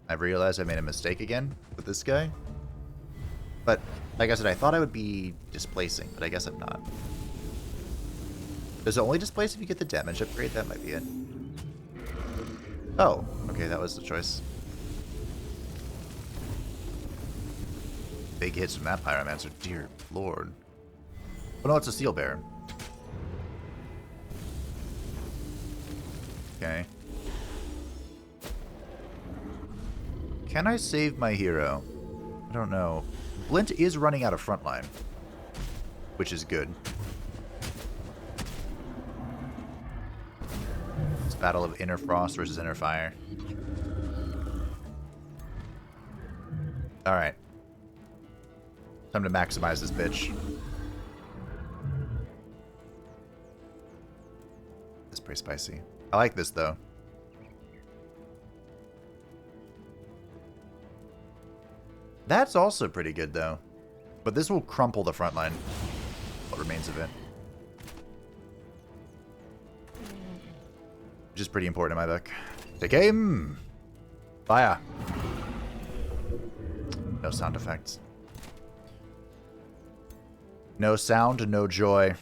I've realized I made a mistake again with this guy. But, like I said, I thought I would be displacing, but I guess I'm not. Does it only displace if you get the damage upgrade? That might be it. Oh, okay, that was the choice. Big hits from that Pyromancer, dear lord. Oh no, it's a Steel Bear. Okay. Can I save my hero? I don't know. Blint is running out of frontline, which is good. It's battle of inner frost versus inner fire. Alright. Time to maximize this bitch. It's pretty spicy. I like this though. That's also pretty good though. But this will crumple the front line. What remains of it. Which is pretty important in my book. Take aim! Fire! No sound effects. No sound, no joy.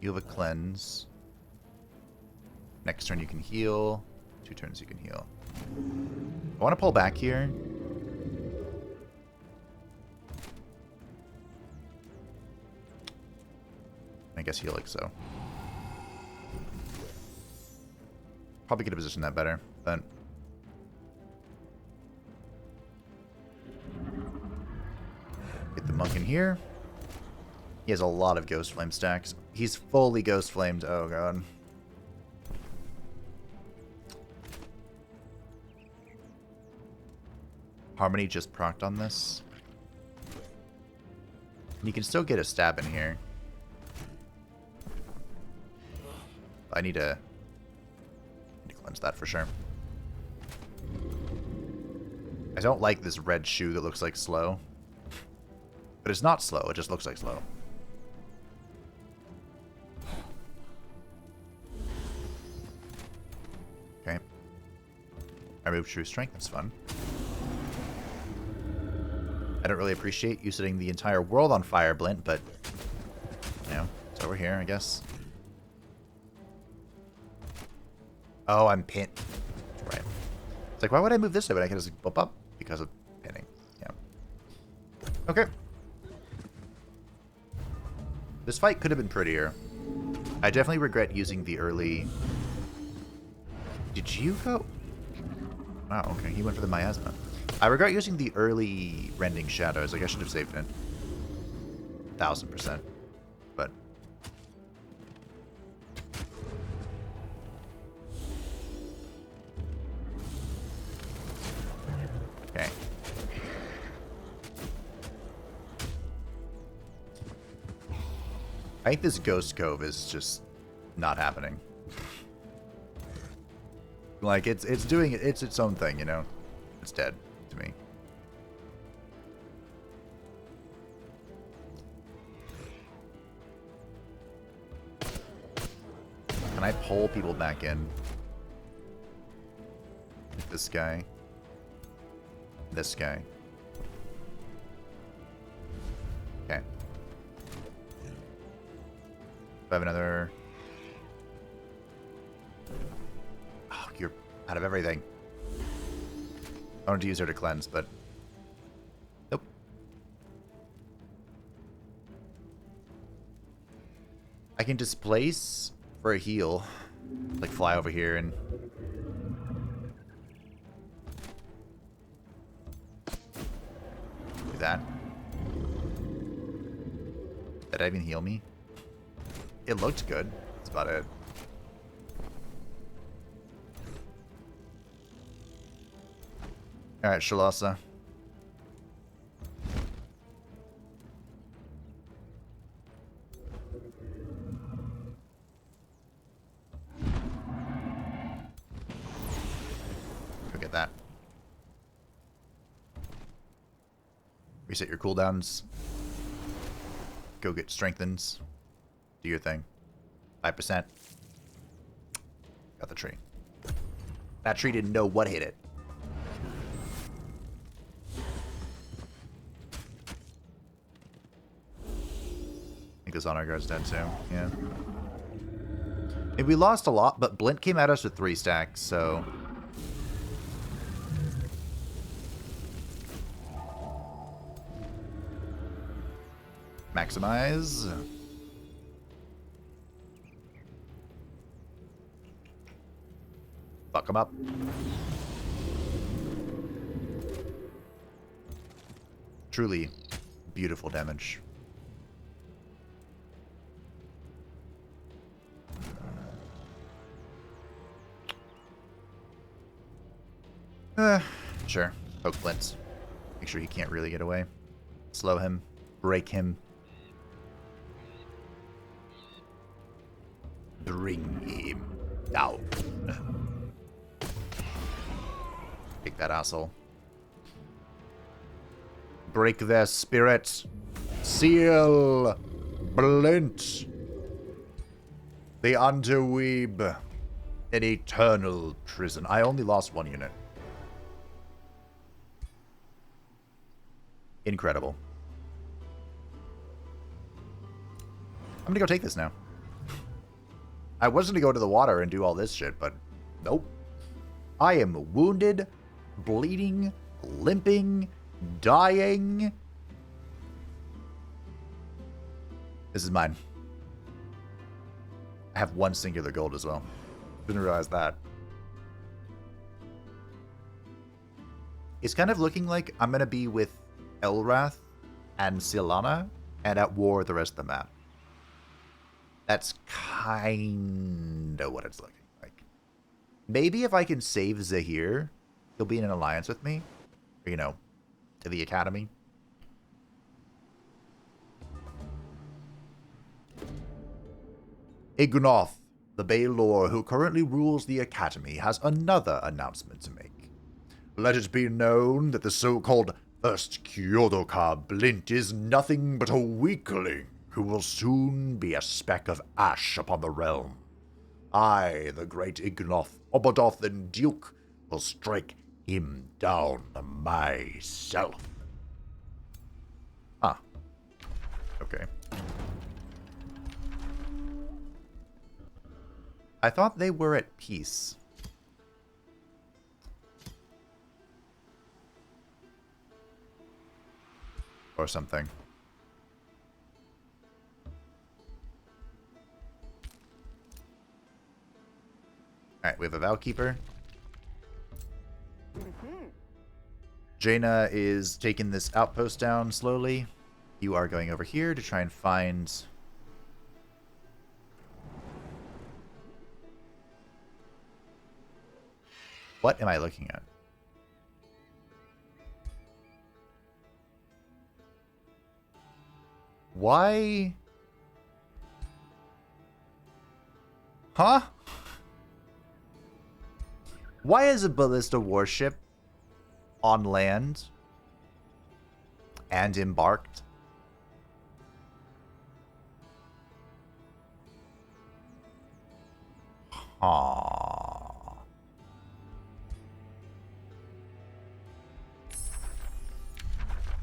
You have a cleanse. Next turn you can heal. 2 turns you can heal. I want to pull back here. I guess heal like so. Probably could have positioned that better, but... Get the monk in here. He has a lot of Ghost Flame stacks. He's fully Ghost Flamed. Oh, God. Harmony just procced on this. And you can still get a stab in here. I need to cleanse that for sure. I don't like this red shoe that looks like slow. But it's not slow, it just looks like slow. Okay. I removed True Strength, that's fun. I don't really appreciate you setting the entire world on fire, Blint, but... You know, it's over here, I guess. Oh, I'm pinned. Right. It's like, why would I move this way when I can just bump up? Because of pinning. Yeah. Okay. This fight could have been prettier. I definitely regret using the early... Did you go? Wow, okay. He went for the miasma. I regret using the early Rending Shadows. Like, I should have saved it. 1000%. But... Okay. I think this Ghost Cove is just not happening. Like, it's doing it. It's its own thing, you know? It's dead to me. Can I pull people back in? Like this guy. This guy. Okay. I have another... Oh, you're out of everything. I wanted to use her to cleanse, but... Nope. I can displace for a heal. Like, fly over here and... Do that. Did that even heal me? It looked good. That's about it. Alright, Shalassa. Go get that. Reset your cooldowns. Go get strengthens. Do your thing. 5%. Got the tree. That tree didn't know what hit it. I think this honor guard's dead too. Yeah. And we lost a lot, but Blint came at us with 3 stacks, so... Maximize. Fuck him up. Truly beautiful damage. Sure. Poke Flint. Make sure he can't really get away. Slow him. Break him. Bring him down. Take that asshole. Break their spirits. Seal. Blint. The Underweeb. An eternal prison. I only lost 1 unit. Incredible. I'm gonna go take this now. I was gonna go to the water and do all this shit, but nope. I am wounded, bleeding, limping, dying. This is mine. I have 1 singular gold as well. Didn't realize that. It's kind of looking like I'm gonna be with Elrath and Shalassa and at war with the rest of the map. That's kinda what it's looking like. Maybe if I can save Zahir, he'll be in an alliance with me. Or, you know, to the academy. Ignoth, the Baelor who currently rules the academy, has another announcement to make. Let it be known that the so-called First Kyodokar Blint is nothing but a weakling who will soon be a speck of ash upon the realm. I, the great Ignoth, Obadoth, and Duke, will strike him down myself. Ah. Okay. I thought they were at peace. Or something. Alright, we have a Valkeeper. Jaina is taking this outpost down slowly. You are going over here to try and find... What am I looking at? Why? Huh? Why is a ballista warship on land and embarked? Huh.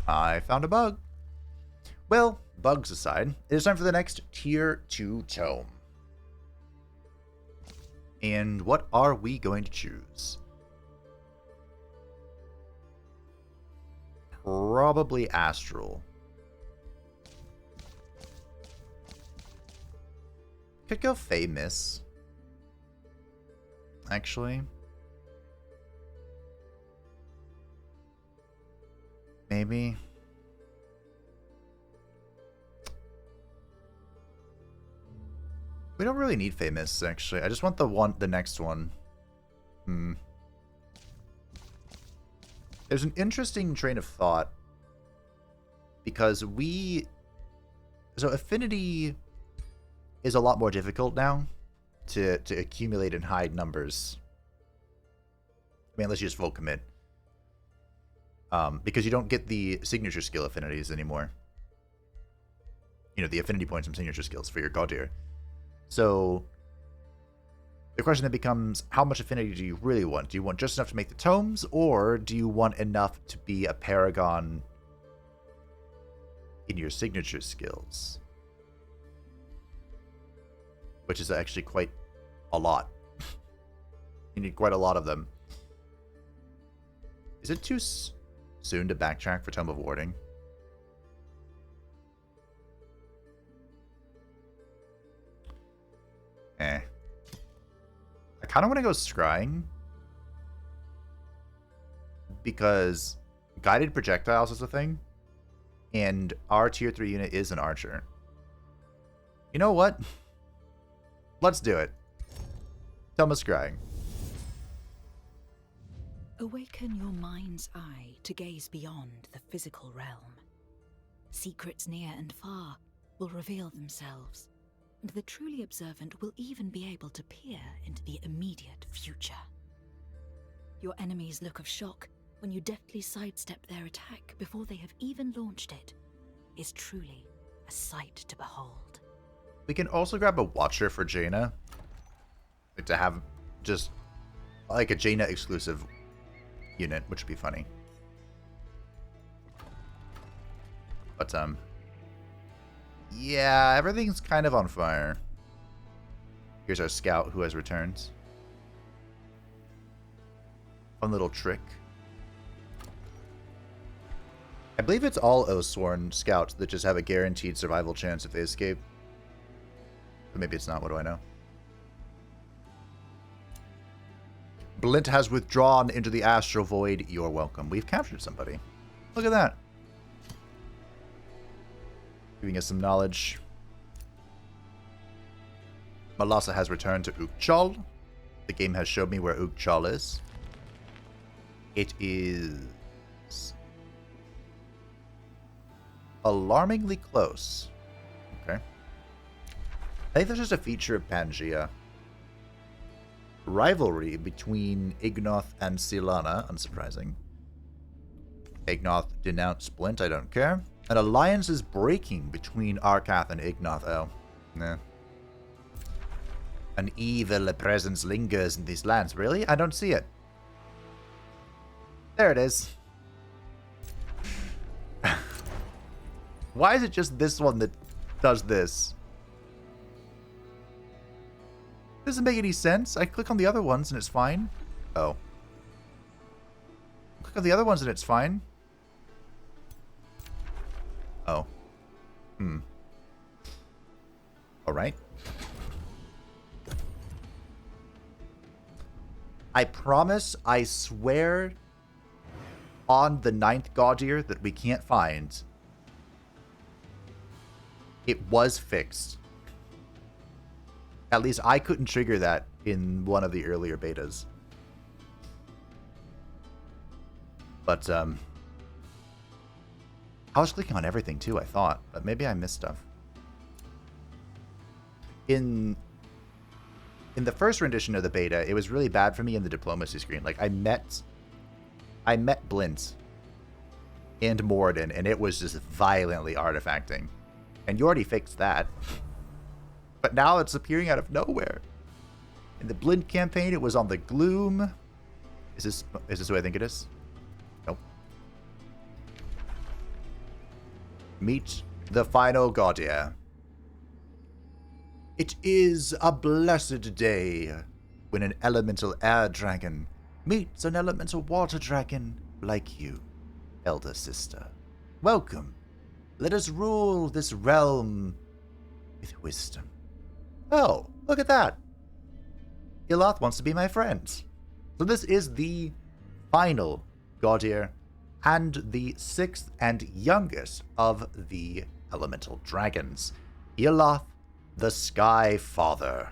I found a bug. Well, bugs aside, it is time for the next Tier 2 Tome. And what are we going to choose? Probably Astral. Could go Famous. Actually. Maybe. We don't really need Famous, actually. I just want the next one. There's an interesting train of thought. Because so Affinity is a lot more difficult now to accumulate in high numbers. I mean, unless you just full commit. Because you don't get the signature skill affinities anymore. You know, the affinity points from signature skills for your Godir. So, the question then becomes, how much affinity do you really want? Do you want just enough to make the tomes, or do you want enough to be a paragon in your signature skills? Which is actually quite a lot. You need quite a lot of them. Is it too soon to backtrack for Tome of Warding? I kind of want to go Scrying. Because guided projectiles is a thing. and our tier 3 unit is an archer. You know what? Let's do it. Tome scrying. Awaken your mind's eye to gaze beyond the physical realm. Secrets near and far will reveal themselves, and the truly observant will even be able to peer into the immediate future. Your enemy's look of shock when you deftly sidestep their attack before they have even launched it is truly a sight to behold. We can also grab a Watcher for Jaina. Like to have just like a Jaina exclusive unit, which would be funny. But yeah, everything's kind of on fire. Here's our scout who has returned. Fun little trick. I believe it's all Oathsworn scouts that just have a guaranteed survival chance if they escape. But maybe it's not, what do I know? Blint has withdrawn into the astral void. You're welcome. We've captured somebody. Look at that. Giving us some knowledge. Shalassa has returned to Ukchal. The game has showed me where Ukchal is. It is alarmingly close. Okay. I think that's just a feature of Pangea. Rivalry between Ignoth and Silana, unsurprising. Ignoth denounced Blint, I don't care. An alliance is breaking between Arcath and Ignoth. Oh, nah. An evil presence lingers in these lands. Really? I don't see it. There it is. Why is it just this one that does this? Doesn't make any sense. I click on the other ones and it's fine. Oh. Click on the other ones and it's fine. Oh. Alright. I promise, I swear on the 9th Godir that we can't find. It was fixed. At least I couldn't trigger that in one of the earlier betas. But, I was clicking on everything too, I thought. But maybe I missed stuff. In the first rendition of the beta, it was really bad for me in the diplomacy screen. Like, I met Blint and Morden, and it was just violently artifacting. And you already fixed that. But now it's appearing out of nowhere. In the Blint campaign, it was on the Gloom. Is this who I think it is? Nope. Meet the Final Godir. It is a blessed day when an elemental air dragon meets an elemental water dragon like you, elder sister. Welcome. Let us rule this realm with wisdom. Oh, look at that. Iloth wants to be my friend. So this is the final Godir and the 6th and youngest of the elemental dragons. Iloth, the Sky Father,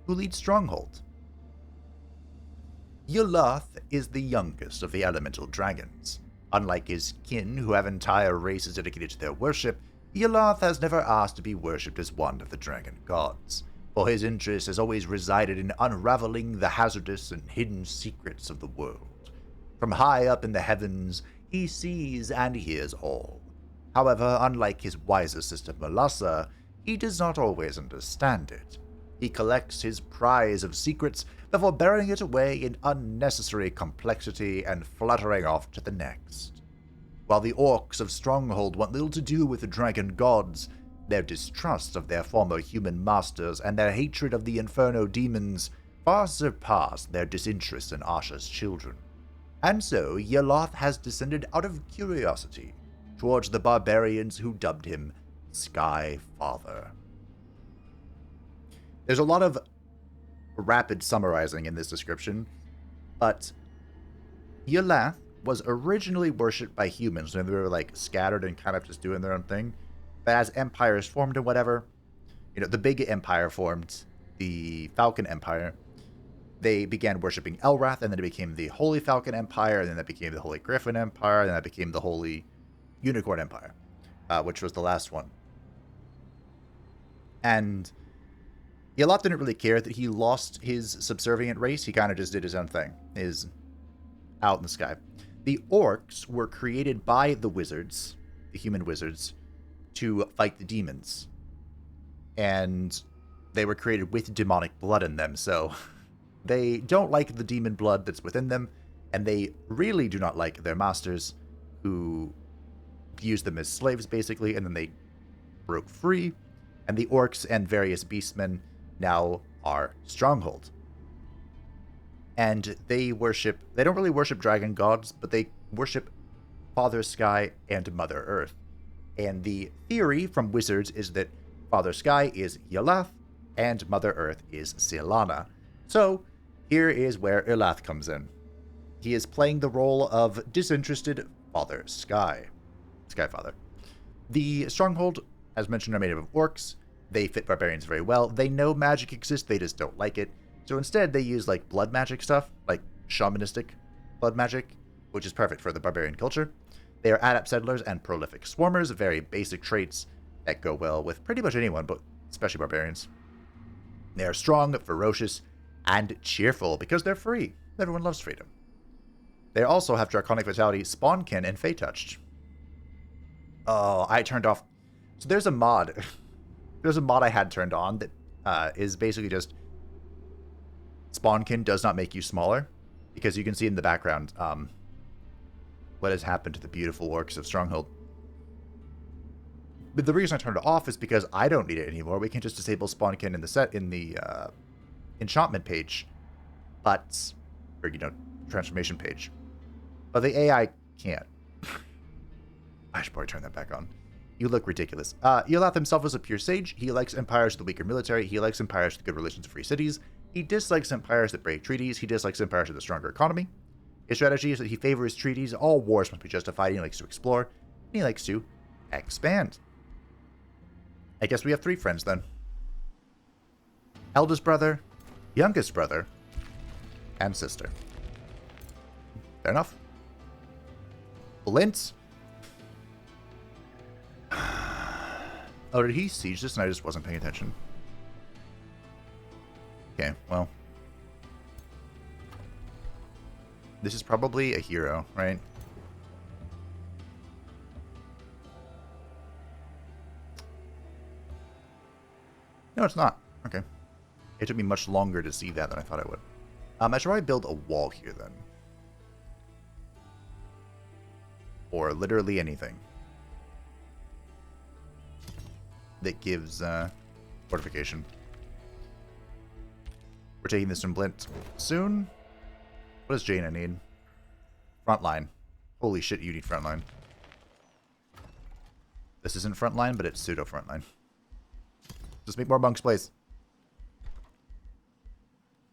who leads Stronghold. Iloth is the youngest of the elemental dragons. Unlike his kin, who have entire races dedicated to their worship, Iloth has never asked to be worshipped as one of the dragon gods, for his interest has always resided in unraveling the hazardous and hidden secrets of the world. From high up in the heavens, he sees and hears all. However, unlike his wiser sister Shalassa, he does not always understand it. He collects his prize of secrets before burying it away in unnecessary complexity and fluttering off to the next. While the Orcs of Stronghold want little to do with the dragon gods, their distrust of their former human masters and their hatred of the Inferno demons far surpass their disinterest in Asha's children. And so Iloth has descended out of curiosity towards the barbarians who dubbed him Sky Father. There's a lot of rapid summarizing in this description, but Iloth was originally worshipped by humans, and they were like scattered and kind of just doing their own thing. But as empires formed and whatever, the big empire formed, the Falcon Empire. They began worshipping Elrath, and then it became the Holy Falcon Empire, and then that became the Holy Griffin Empire, and then that became the Holy Unicorn Empire, which was the last one. And Yalath didn't really care that he lost his subservient race. He kind of just did his own thing, his out in the sky. The Orcs were created by the wizards, the human wizards, to fight the demons. And they were created with demonic blood in them, so they don't like the demon blood that's within them, and they really do not like their masters, who used them as slaves, basically, and then they broke free, and the Orcs and various beastmen now are Stronghold. And they don't really worship dragon gods, but they worship Father Sky and Mother Earth. And the theory from wizards is that Father Sky is Yalath, and Mother Earth is Shalassa. So, here is where Yalath comes in. He is playing the role of disinterested Father Sky. Skyfather. The Stronghold, as mentioned, are made up of Orcs. They fit barbarians very well. They know magic exists, they just don't like it. So instead, they use like blood magic stuff, like shamanistic blood magic, which is perfect for the barbarian culture. They are adept settlers and prolific swarmers, very basic traits that go well with pretty much anyone, but especially barbarians. They are strong, ferocious, and cheerful because they're free. Everyone loves freedom. They also have Draconic Vitality, Spawnkin, and Fey Touched. Oh, I turned off. So there's a mod. There's a mod I had turned on that is basically just Spawnkin does not make you smaller, because you can see in the background what has happened to the beautiful Orcs of Stronghold. But the reason I turned it off is because I don't need it anymore. We can just disable Spawnkin in the enchantment page, or transformation page. But the AI can't. I should probably turn that back on. You look ridiculous. Yalath himself is a pure sage. He likes empires with the weaker military. He likes empires with good relations to free cities. He dislikes empires that break treaties. He dislikes empires with a stronger economy. His strategy is that he favors treaties. All wars must be justified. He likes to explore. And he likes to expand. I guess we have 3 friends then. Eldest brother, youngest brother, and sister. Fair enough. Blint. Oh, did he siege this and I just wasn't paying attention? Okay, well. This is probably a hero, right? No, it's not. Okay. It took me much longer to see that than I thought I would. I should probably build a wall here then. Or literally anything that gives fortification. We're taking this from Blint soon. What does Jaina need? Frontline. Holy shit, you need frontline. This isn't frontline, but it's pseudo frontline. Just make more monks, please.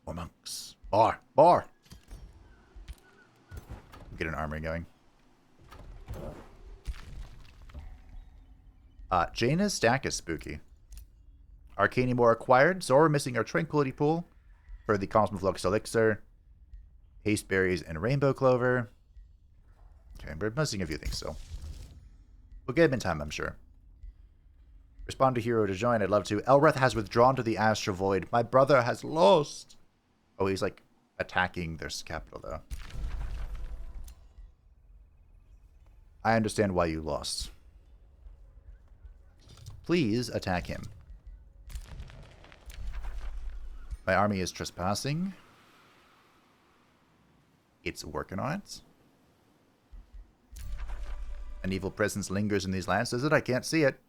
More monks. Bar. Bar. Get an armory going. Jaina's stack is spooky. Arcanimore acquired, so we're missing our Tranquility Pool for the Cosmoflux Elixir, Haste Berries, and Rainbow Clover. Okay, we're missing a few things still. We'll get them in time, I'm sure. Respond to hero to join, I'd love to. Elrath has withdrawn to the Astral Void. My brother has lost. Oh, he's like attacking their capital, though. I understand why you lost. Please attack him. My army is trespassing. It's working on it. An evil presence lingers in these lands. Does it? I can't see it.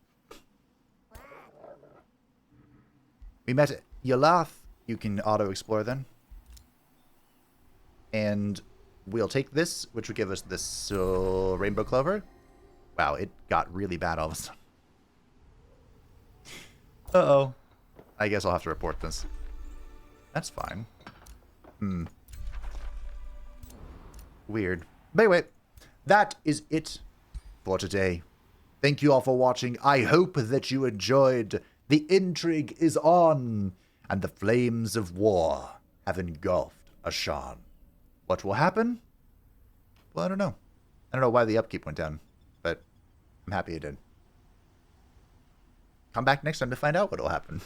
We met Yalath. You can auto-explore then. And we'll take this, which will give us this Rainbow Clover. Wow, it got really bad all of a sudden. Uh-oh. I guess I'll have to report this. That's fine. Weird. But anyway, that is it for today. Thank you all for watching. I hope that you enjoyed. The intrigue is on, and the flames of war have engulfed Ashan. What will happen? Well, I don't know. I don't know why the upkeep went down, but I'm happy it did. Come back next time to find out what will happen.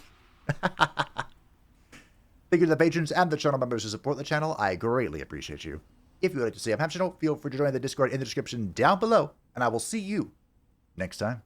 Thank you to the patrons and the channel members who support the channel. I greatly appreciate you. If you would like to see a channel, feel free to join the Discord in the description down below, and I will see you next time.